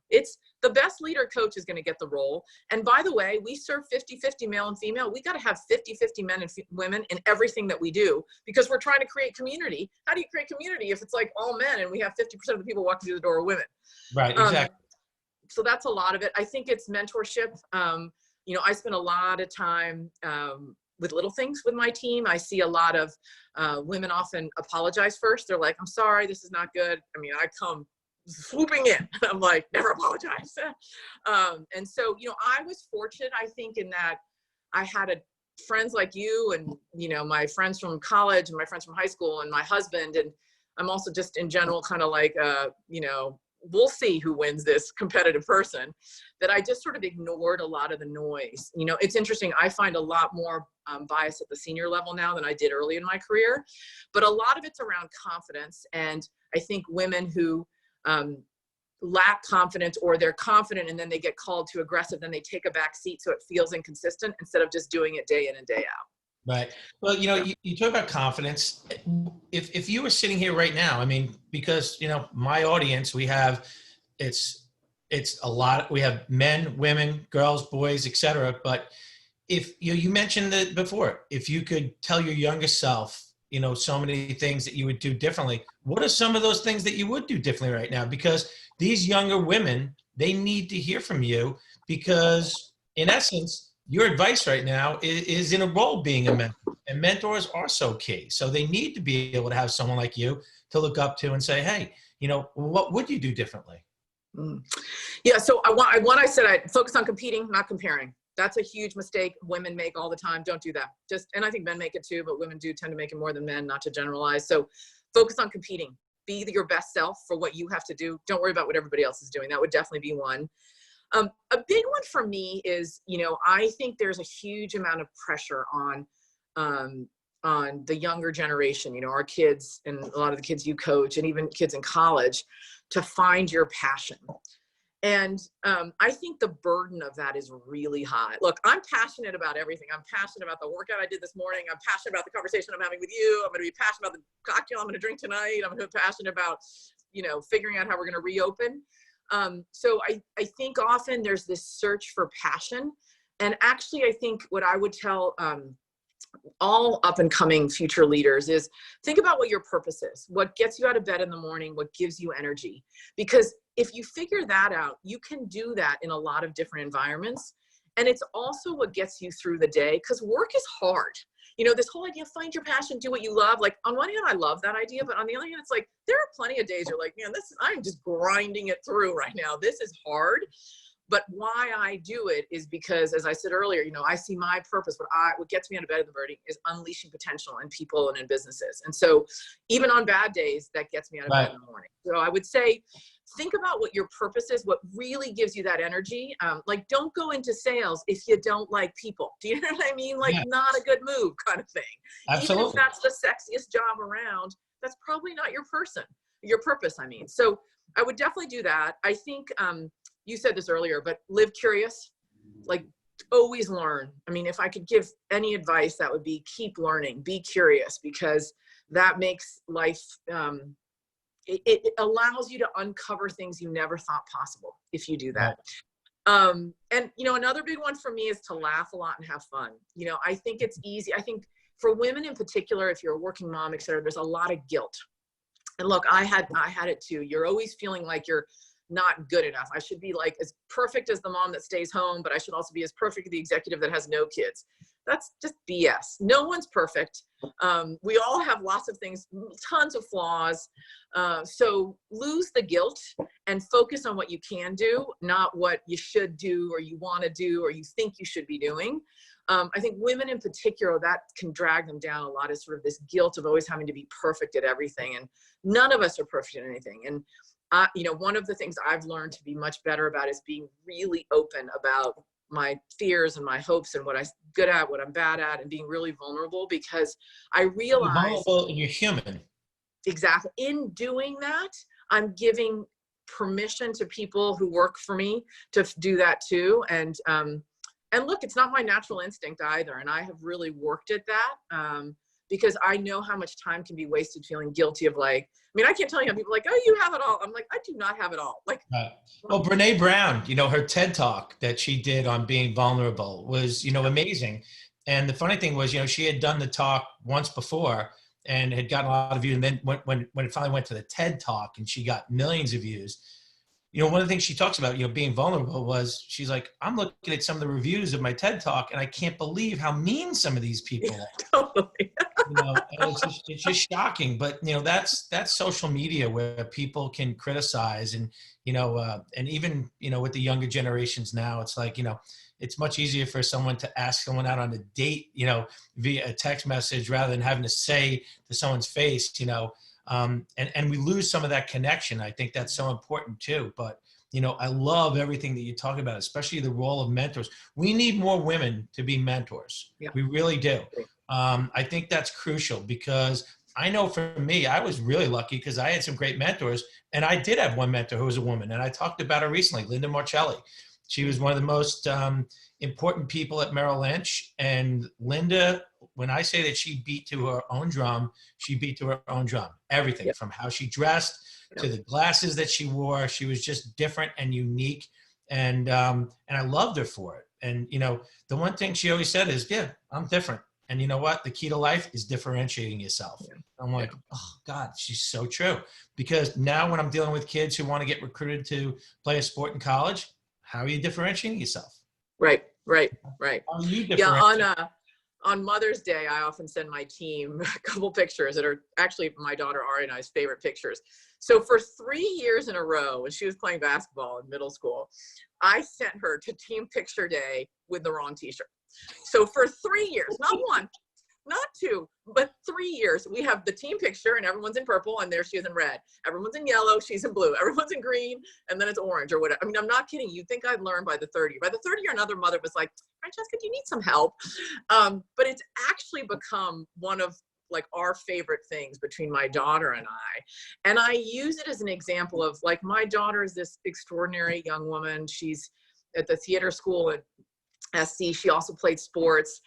It's the best leader coach is going to get the role. And by the way, we serve 50-50 male and female. We got to have 50-50 men and women in everything that we do, because we're trying to create community. How do you create community if it's like all men and we have 50% of the people walking through the door are women? Right, exactly. So that's a lot of it. I think it's mentorship. I spend a lot of time with little things with my team. I see a lot of women often apologize first. They're like, I'm sorry, this is not good. I mean, I come swooping in. I'm like, never apologize. And so, I was fortunate, I think, in that I had friends like you and, my friends from college and my friends from high school and my husband. And I'm also just in general kind of like, we'll see who wins this competitive person, that I just sort of ignored a lot of the noise. It's interesting. I find a lot more bias at the senior level now than I did early in my career, but a lot of it's around confidence. And I think women who lack confidence, or they're confident and then they get called too aggressive, then they take a back seat so it feels inconsistent instead of just doing it day in and day out. Right. Well, you talk about confidence. If you were sitting here right now, I mean, because, my audience, it's a lot. We have men, women, girls, boys, etc. But if you mentioned it before, if you could tell your younger self, so many things that you would do differently, what are some of those things that you would do differently right now? Because these younger women, they need to hear from you, because in essence, your advice right now is in a role being a mentor, and mentors are so key. So they need to be able to have someone like you to look up to and say, hey, what would you do differently? Yeah. So I said I'd focus on competing, not comparing. That's a huge mistake women make all the time. Don't do that. And I think men make it too, but women do tend to make it more than men, not to generalize. So focus on competing. Be your best self for what you have to do. Don't worry about what everybody else is doing. That would definitely be one. A big one for me is, I think there's a huge amount of pressure on the younger generation, our kids and a lot of the kids you coach, and even kids in college, to find your passion. And I think the burden of that is really high. Look, I'm passionate about everything. I'm passionate about the workout I did this morning. I'm passionate about the conversation I'm having with you. I'm going to be passionate about the cocktail I'm going to drink tonight. I'm going to be passionate about, figuring out how we're going to reopen. So I think often there's this search for passion. And actually, I think what I would tell all up and coming future leaders is think about what your purpose is, what gets you out of bed in the morning, what gives you energy. Because if you figure that out, you can do that in a lot of different environments. And it's also what gets you through the day, because work is hard. This whole idea of find your passion, do what you love. Like, on one hand, I love that idea, but on the other hand, it's like, there are plenty of days you're like, man, I'm just grinding it through right now. This is hard. But why I do it is because, as I said earlier, you know, I see my purpose. What gets me out of bed in the morning is unleashing potential in people and in businesses. And so even on bad days, that gets me out of bed in the morning. So I would say, think about what your purpose is, what really gives you that energy. Like, don't go into sales if you don't like people. Do you know what I mean? Like, not a good move kind of thing. Absolutely. Even if that's the sexiest job around, that's probably not your purpose, I mean. So I would definitely do that. I think, you said this earlier, but live curious, like always learn. I mean, if I could give any advice, that would be keep learning, be curious, because that makes life, it allows you to uncover things you never thought possible if you do that. And, you know, another big one for me is to laugh a lot and have fun. You know, I think it's easy. I think for women in particular, if you're a working mom, et cetera, there's a lot of guilt. And look, I had it too. You're always feeling like you're not good enough. I should be like as perfect as the mom that stays home, but I should also be as perfect as the executive that has no kids. That's just BS. No one's perfect. We all have lots of things, tons of flaws. So lose the guilt and focus on what you can do, not what you should do or you want to do or you think you should be doing. I think women in particular, that can drag them down a lot, is sort of this guilt of always having to be perfect at everything. And none of us are perfect at anything. And you know, one of the things I've learned to be much better about is being really open about my fears and my hopes and what I'm good at, what I'm bad at, and being really vulnerable, because I realize you're vulnerable and you're human. Exactly. In doing that, I'm giving permission to people who work for me to do that too. And look, it's not my natural instinct either. And I have really worked at that. Because I know how much time can be wasted feeling guilty of, like, I mean, I can't tell you how people are like, oh, you have it all. I'm like, I do not have it all. Like, well, Brene Brown, you know, her TED talk that she did on being vulnerable was, you know, amazing. And the funny thing was, you know, she had done the talk once before and had gotten a lot of views. And then when it finally went to the TED talk and she got millions of views, you know, one of the things she talks about, you know, being vulnerable was, she's like, I'm looking at some of the reviews of my TED talk and I can't believe how mean some of these people are. Totally. You know, and it's just shocking. But, you know, that's social media where people can criticize and, you know, and even, you know, with the younger generations now, it's like, you know, it's much easier for someone to ask someone out on a date, you know, via a text message rather than having to say to someone's face, you know, and we lose some of that connection. I think that's so important too. But, you know, I love everything that you talk about, especially the role of mentors. We need more women to be mentors. Yeah. We really do. I think that's crucial, because I know for me, I was really lucky because I had some great mentors, and I did have one mentor who was a woman, and I talked about her recently, Linda Marcelli. She was one of the most important people at Merrill Lynch. And Linda, when I say that she beat to her own drum, she beat to her own drum. Everything from how she dressed to the glasses that she wore. She was just different and unique. And I loved her for it. And, you know, the one thing she always said is, yeah, I'm different. And you know what? The key to life is differentiating yourself. Yeah. I'm like, oh God, she's so true. Because now when I'm dealing with kids who want to get recruited to play a sport in college, how are you differentiating yourself? Right. How are you differentiating? Yeah, on Mother's Day, I often send my team a couple pictures that are actually my daughter Ari and I's favorite pictures. So for 3 years in a row, when she was playing basketball in middle school, I sent her to team picture day with the wrong t-shirt. So for 3 years, not one, not two, but 3 years, we have the team picture and everyone's in purple and there she is in red. Everyone's in yellow, she's in blue. Everyone's in green, and then it's orange or whatever. I mean, I'm not kidding. You'd think I'd learn by the third year. By the third year, another mother was like, Francesca, do you need some help? But it's actually become one of like our favorite things between my daughter and I. And I use it as an example of, like, my daughter is this extraordinary young woman. She's at the theater school at SC. She also played sports.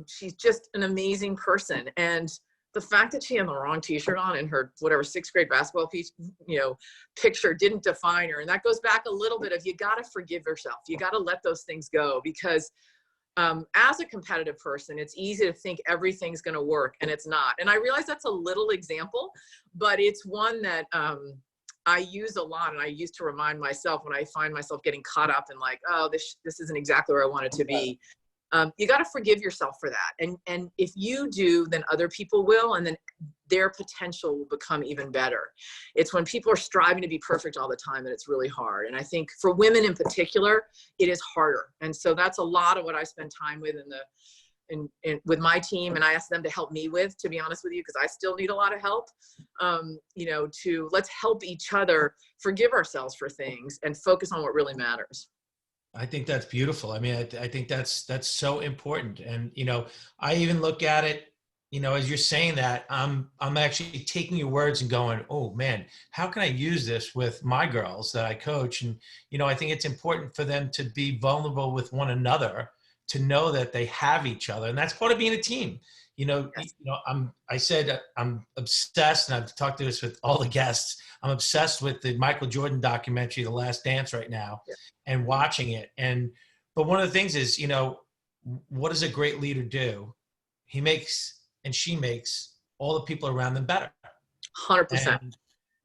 She's just an amazing person. And the fact that she had the wrong t-shirt on in her, whatever, sixth grade basketball piece, you know, picture didn't define her. And that goes back a little bit of, you got to forgive yourself. You got to let those things go, because as a competitive person, it's easy to think everything's going to work, and it's not. And I realize that's a little example, but it's one that I use a lot. And I used to remind myself when I find myself getting caught up in like, oh, this isn't exactly where I want it to be. You got to forgive yourself for that. And if you do, then other people will, and then their potential will become even better. It's when people are striving to be perfect all the time that it's really hard. And I think for women in particular, it is harder. And so that's a lot of what I spend time with with my team, and I ask them to help me with, to be honest with you, because I still need a lot of help. Let's help each other forgive ourselves for things and focus on what really matters. I think that's beautiful. I mean, I think that's so important. And, I even look at it, as you're saying that, I'm actually taking your words and going, oh man, how can I use this with my girls that I coach? And, I think it's important for them to be vulnerable with one another, to know that they have each other. And that's part of being a team. Yes. I said I'm obsessed, and I've talked to this with all the guests. I'm obsessed with the Michael Jordan documentary, The Last Dance, right now, Yeah. and watching it. But one of the things is, what does a great leader do? He makes, and she makes, all the people around them better. 100%. And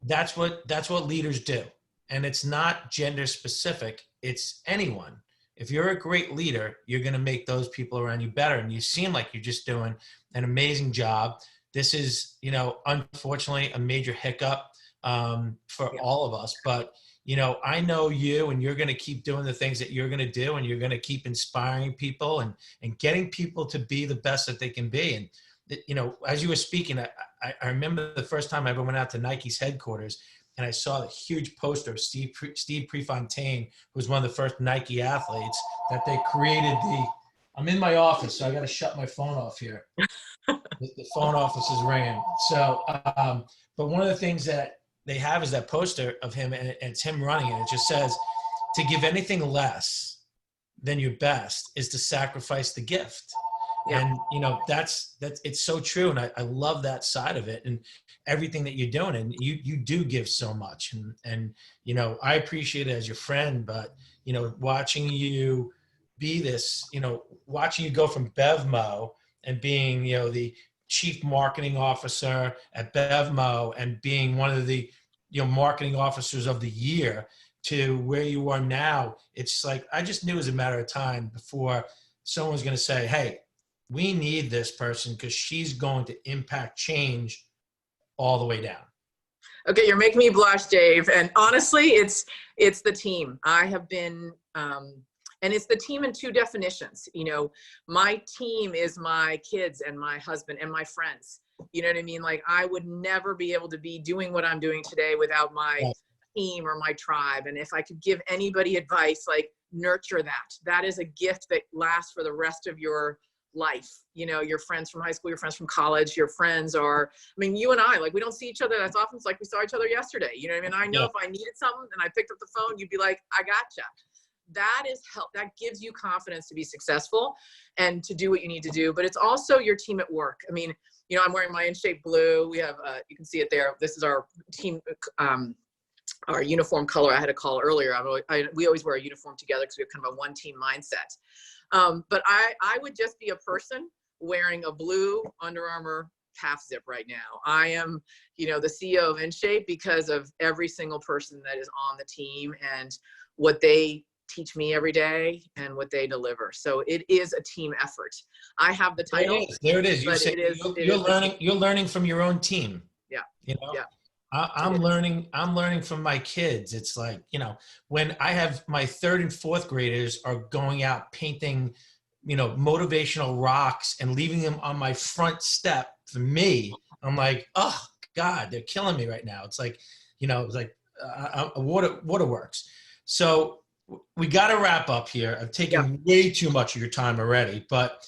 that's what leaders do. And it's not gender specific. It's anyone. If you're a great leader, you're going to make those people around you better. And you seem like you're just doing an amazing job. This is, unfortunately, a major hiccup for all of us. But, I know you, and you're going to keep doing the things that you're going to do, and you're going to keep inspiring people and getting people to be the best that they can be. And, as you were speaking, I remember the first time I ever went out to Nike's headquarters, and I saw the huge poster of Steve Prefontaine, who was one of the first Nike athletes, that they created I'm in my office, so I got to shut my phone off here. The phone office is ringing. So, but one of the things that they have is that poster of him, and it's him running it. It just says, to give anything less than your best is to sacrifice the gift. Yeah. And, that's it's so true. And I love that side of it, and everything that you're doing, and you do give so much. And, I appreciate it as your friend, but, watching you be this, watching you go from BevMo and being, the chief marketing officer at BevMo, and being one of the, marketing officers of the year, to where you are now. It's like, I just knew it was a matter of time before someone's going to say, hey, we need this person because she's going to impact change all the way down. Okay, you're making me blush, Dave. And honestly, it's the team. I have been, and it's the team in two definitions. My team is my kids and my husband and my friends. You know what I mean? Like, I would never be able to be doing what I'm doing today without my team or my tribe. And if I could give anybody advice, like, nurture that. That is a gift that lasts for the rest of your life. Your friends from high school, your friends from college, your friends are, you and I, like, we don't see each other as often. It's like we saw each other yesterday. You know what I mean? I know if I needed something and I picked up the phone, you'd be like, I gotcha. That is help. That gives you confidence to be successful and to do what you need to do. But it's also your team at work. I'm wearing my in-shape blue. We have, you can see it there. This is our team, our uniform color. I had a call earlier. We always wear a uniform together because we have kind of a one team mindset. But I would just be a person wearing a blue Under Armour half zip right now. I am, the CEO of InShape because of every single person that is on the team and what they teach me every day and what they deliver. So it is a team effort. I have the title. There it is. You're learning from your own team. Yeah. Yeah. I'm learning from my kids. It's like, when I have my 3rd and 4th graders are going out painting, motivational rocks and leaving them on my front step for me, I'm like, oh God, they're killing me right now. It's like, it's like waterworks. So we got to wrap up here. I've taken way too much of your time already, but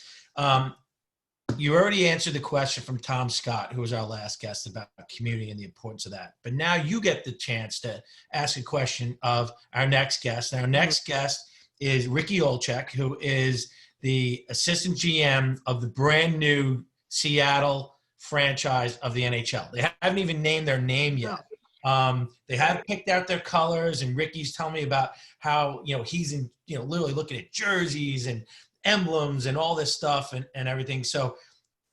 you already answered the question from Tom Scott, who was our last guest, about community and the importance of that. But now you get the chance to ask a question of our next guest. And our next guest is Ricky Ulcek, who is the assistant GM of the brand new Seattle franchise of the NHL. They haven't even named their name yet. They have picked out their colors, and Ricky's telling me about how, he's in, literally looking at jerseys and emblems and all this stuff and everything. So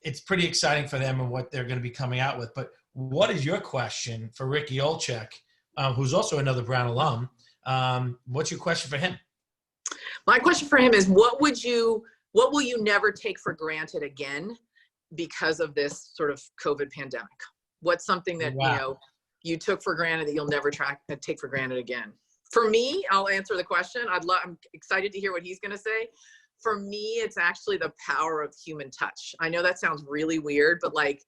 it's pretty exciting for them and what they're going to be coming out with. But what is your question for Ricky Ulcek, who's also another Brown alum? What's your question for him? My question for him is, what would you what will you never take for granted again because of this sort of COVID pandemic? What's something that, Wow. you took for granted that you'll never take for granted again? For me, I'll answer the question. I'm excited to hear what he's going to say. For me, it's actually the power of human touch. I know that sounds really weird, but like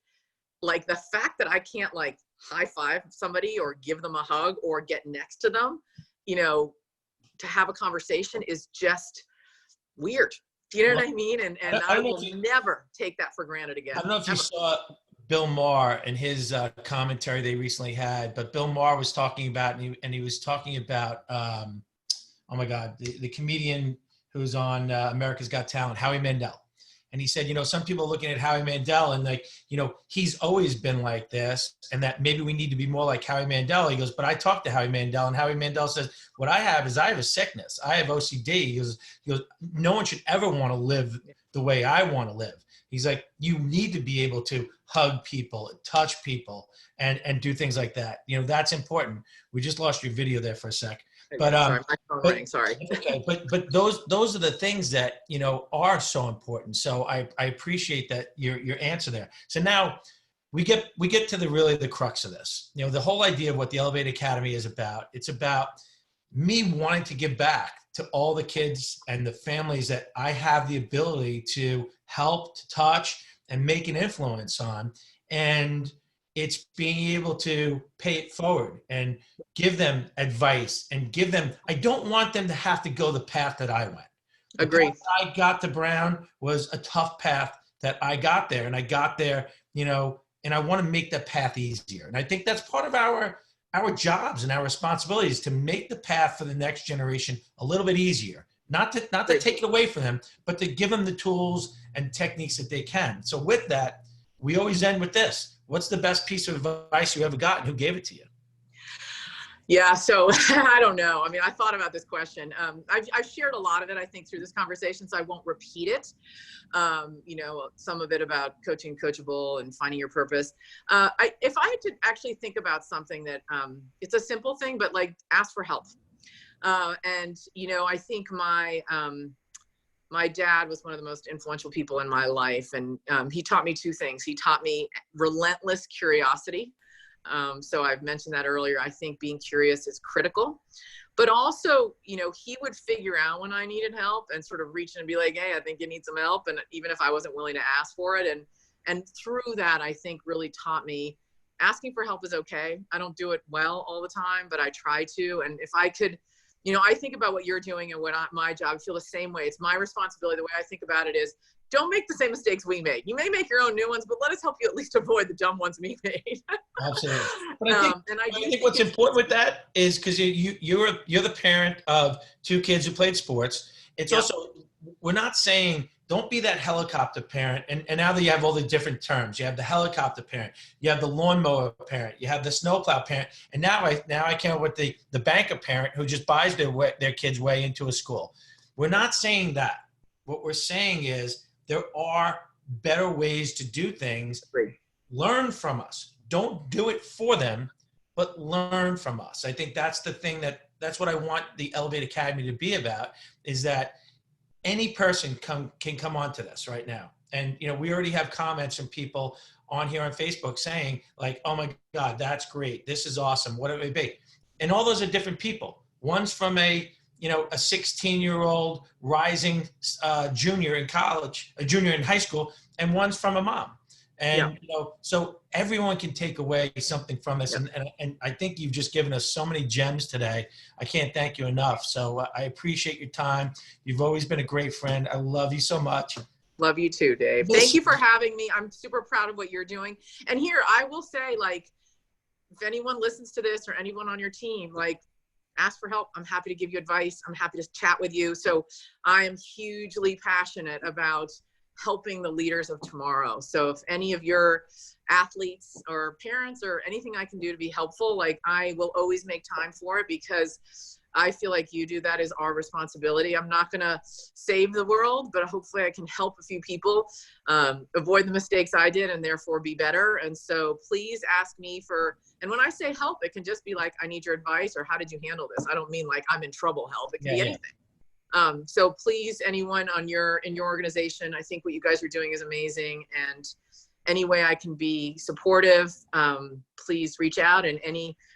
the fact that I can't like high five somebody or give them a hug or get next to them, to have a conversation is just weird. Do you know what I mean? And I will never take that for granted again. I don't know if you saw Bill Maher and his commentary they recently had, but Bill Maher was talking about, and he was talking about, oh my God, the comedian who's on America's Got Talent, Howie Mandel. And he said, some people are looking at Howie Mandel and like, he's always been like this, and that maybe we need to be more like Howie Mandel. He goes, but I talked to Howie Mandel, and Howie Mandel says, what I have a sickness. I have OCD. He goes, no one should ever want to live the way I want to live. He's like, you need to be able to hug people, touch people, and do things like that. That's important. We just lost your video there for a sec. But sorry, my phone rang. Sorry. Okay, but those are the things that are so important. So I appreciate that your answer there. So now we get to the crux of this. The whole idea of what the Elevate Academy is about. It's about me wanting to give back to all the kids and the families that I have the ability to help, to touch, and make an influence on. And it's being able to pay it forward and give them advice and I don't want them to have to go the path that I went. Agree. I got to Brown was a tough path that I got there, and I got there, and I want to make that path easier. And I think that's part of our jobs and our responsibilities, to make the path for the next generation a little bit easier. Not to take it away from them, but to give them the tools and techniques that they can. So with that, we always end with this. What's the best piece of advice you ever got, and who gave it to you? Yeah, so I don't know. I mean, I thought about this question. I've shared a lot of it, I think, through this conversation, so I won't repeat it. Some of it about coaching Coachable and finding your purpose. If I had to actually think about something that, it's a simple thing, but like ask for help. I think my dad was one of the most influential people in my life. And he taught me two things. He taught me relentless curiosity. So I've mentioned that earlier. I think being curious is critical. But also, he would figure out when I needed help and sort of reach in and be like, hey, I think you need some help. And even if I wasn't willing to ask for it. And through that, I think really taught me asking for help is okay. I don't do it well all the time, but I try to. And if I could, I think about what you're doing and my job, I feel the same way. It's my responsibility. The way I think about it is, don't make the same mistakes we made. You may make your own new ones, but let us help you at least avoid the dumb ones we made. Absolutely. But I think what's important with that is because you're the parent of two kids who played sports. It's also, we're not saying don't be that helicopter parent. And now that you have all the different terms, you have the helicopter parent, you have the lawnmower parent, you have the snowplow parent, and now I came up with the banker parent who just buys their kids' way into a school. We're not saying that. What we're saying is there are better ways to do things. Learn from us. Don't do it for them, but learn from us. I think that's the thing that's what I want the Elevate Academy to be about, is that any person can come onto this right now. And, we already have comments from people on here on Facebook saying like, oh my God, that's great. This is awesome. What it may be. And all those are different people. One's from a 16-year-old rising junior in college, a junior in high school, and one's from a mom. And, so everyone can take away something from this. And I think you've just given us so many gems today. I can't thank you enough. So I appreciate your time. You've always been a great friend. I love you so much. Love you too, Dave. Thank you for having me. I'm super proud of what you're doing. And here, I will say, like, if anyone listens to this or anyone on your team, like, ask for help. I'm happy to give you advice. I'm happy to chat with you. So I am hugely passionate about helping the leaders of tomorrow. So if any of your athletes or parents or anything I can do to be helpful, like, I will always make time for it, because I feel like you do. That is our responsibility. I'm not going to save the world, but hopefully I can help a few people avoid the mistakes I did and therefore be better. And so please ask me and when I say help, it can just be like, I need your advice, or how did you handle this? I don't mean like I'm in trouble help. It can be anything. So please, anyone in your organization, I think what you guys are doing is amazing. And any way I can be supportive, please reach out. And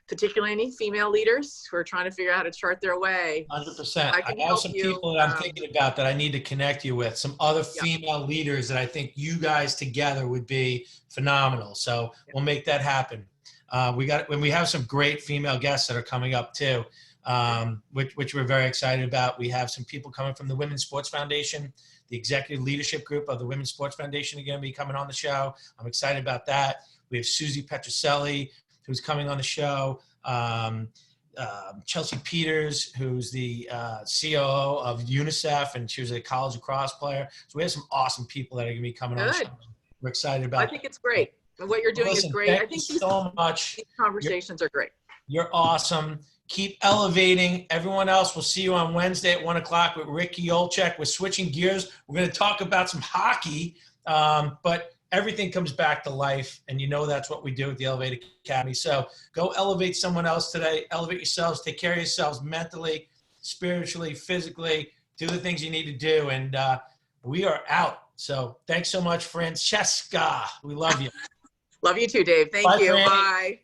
particularly any female leaders who are trying to figure out how to chart their way. 100%. I can have help some you. people that I'm thinking about that I need to connect you with, some other Yeah. female leaders that I think you guys together would be phenomenal. So we'll make that happen. We have some great female guests that are coming up too, which we're very excited about. We have some people coming from the Women's Sports Foundation. The executive leadership group of the Women's Sports Foundation are going to be coming on the show. I'm excited about that. We have Susie Petroselli, who's coming on the show. Chelsea Peters, who's the COO of UNICEF, and she was a college lacrosse player. So we have some awesome people that are going to be coming on the show. We're excited about I think it's great. What you're doing is great. I think so much. These conversations are great. You're awesome. Keep elevating. Everyone else, we'll see you on Wednesday at 1 o'clock with Ricky Ulcek. We're switching gears. We're going to talk about some hockey, but everything comes back to life, and you know that's what we do at the Elevate Academy. So go elevate someone else today. Elevate yourselves. Take care of yourselves mentally, spiritually, physically. Do the things you need to do, and we are out. So thanks so much, Francesca. We love you. Love you too, Dave. Thank you. Franny. Bye.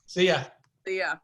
See ya. See ya.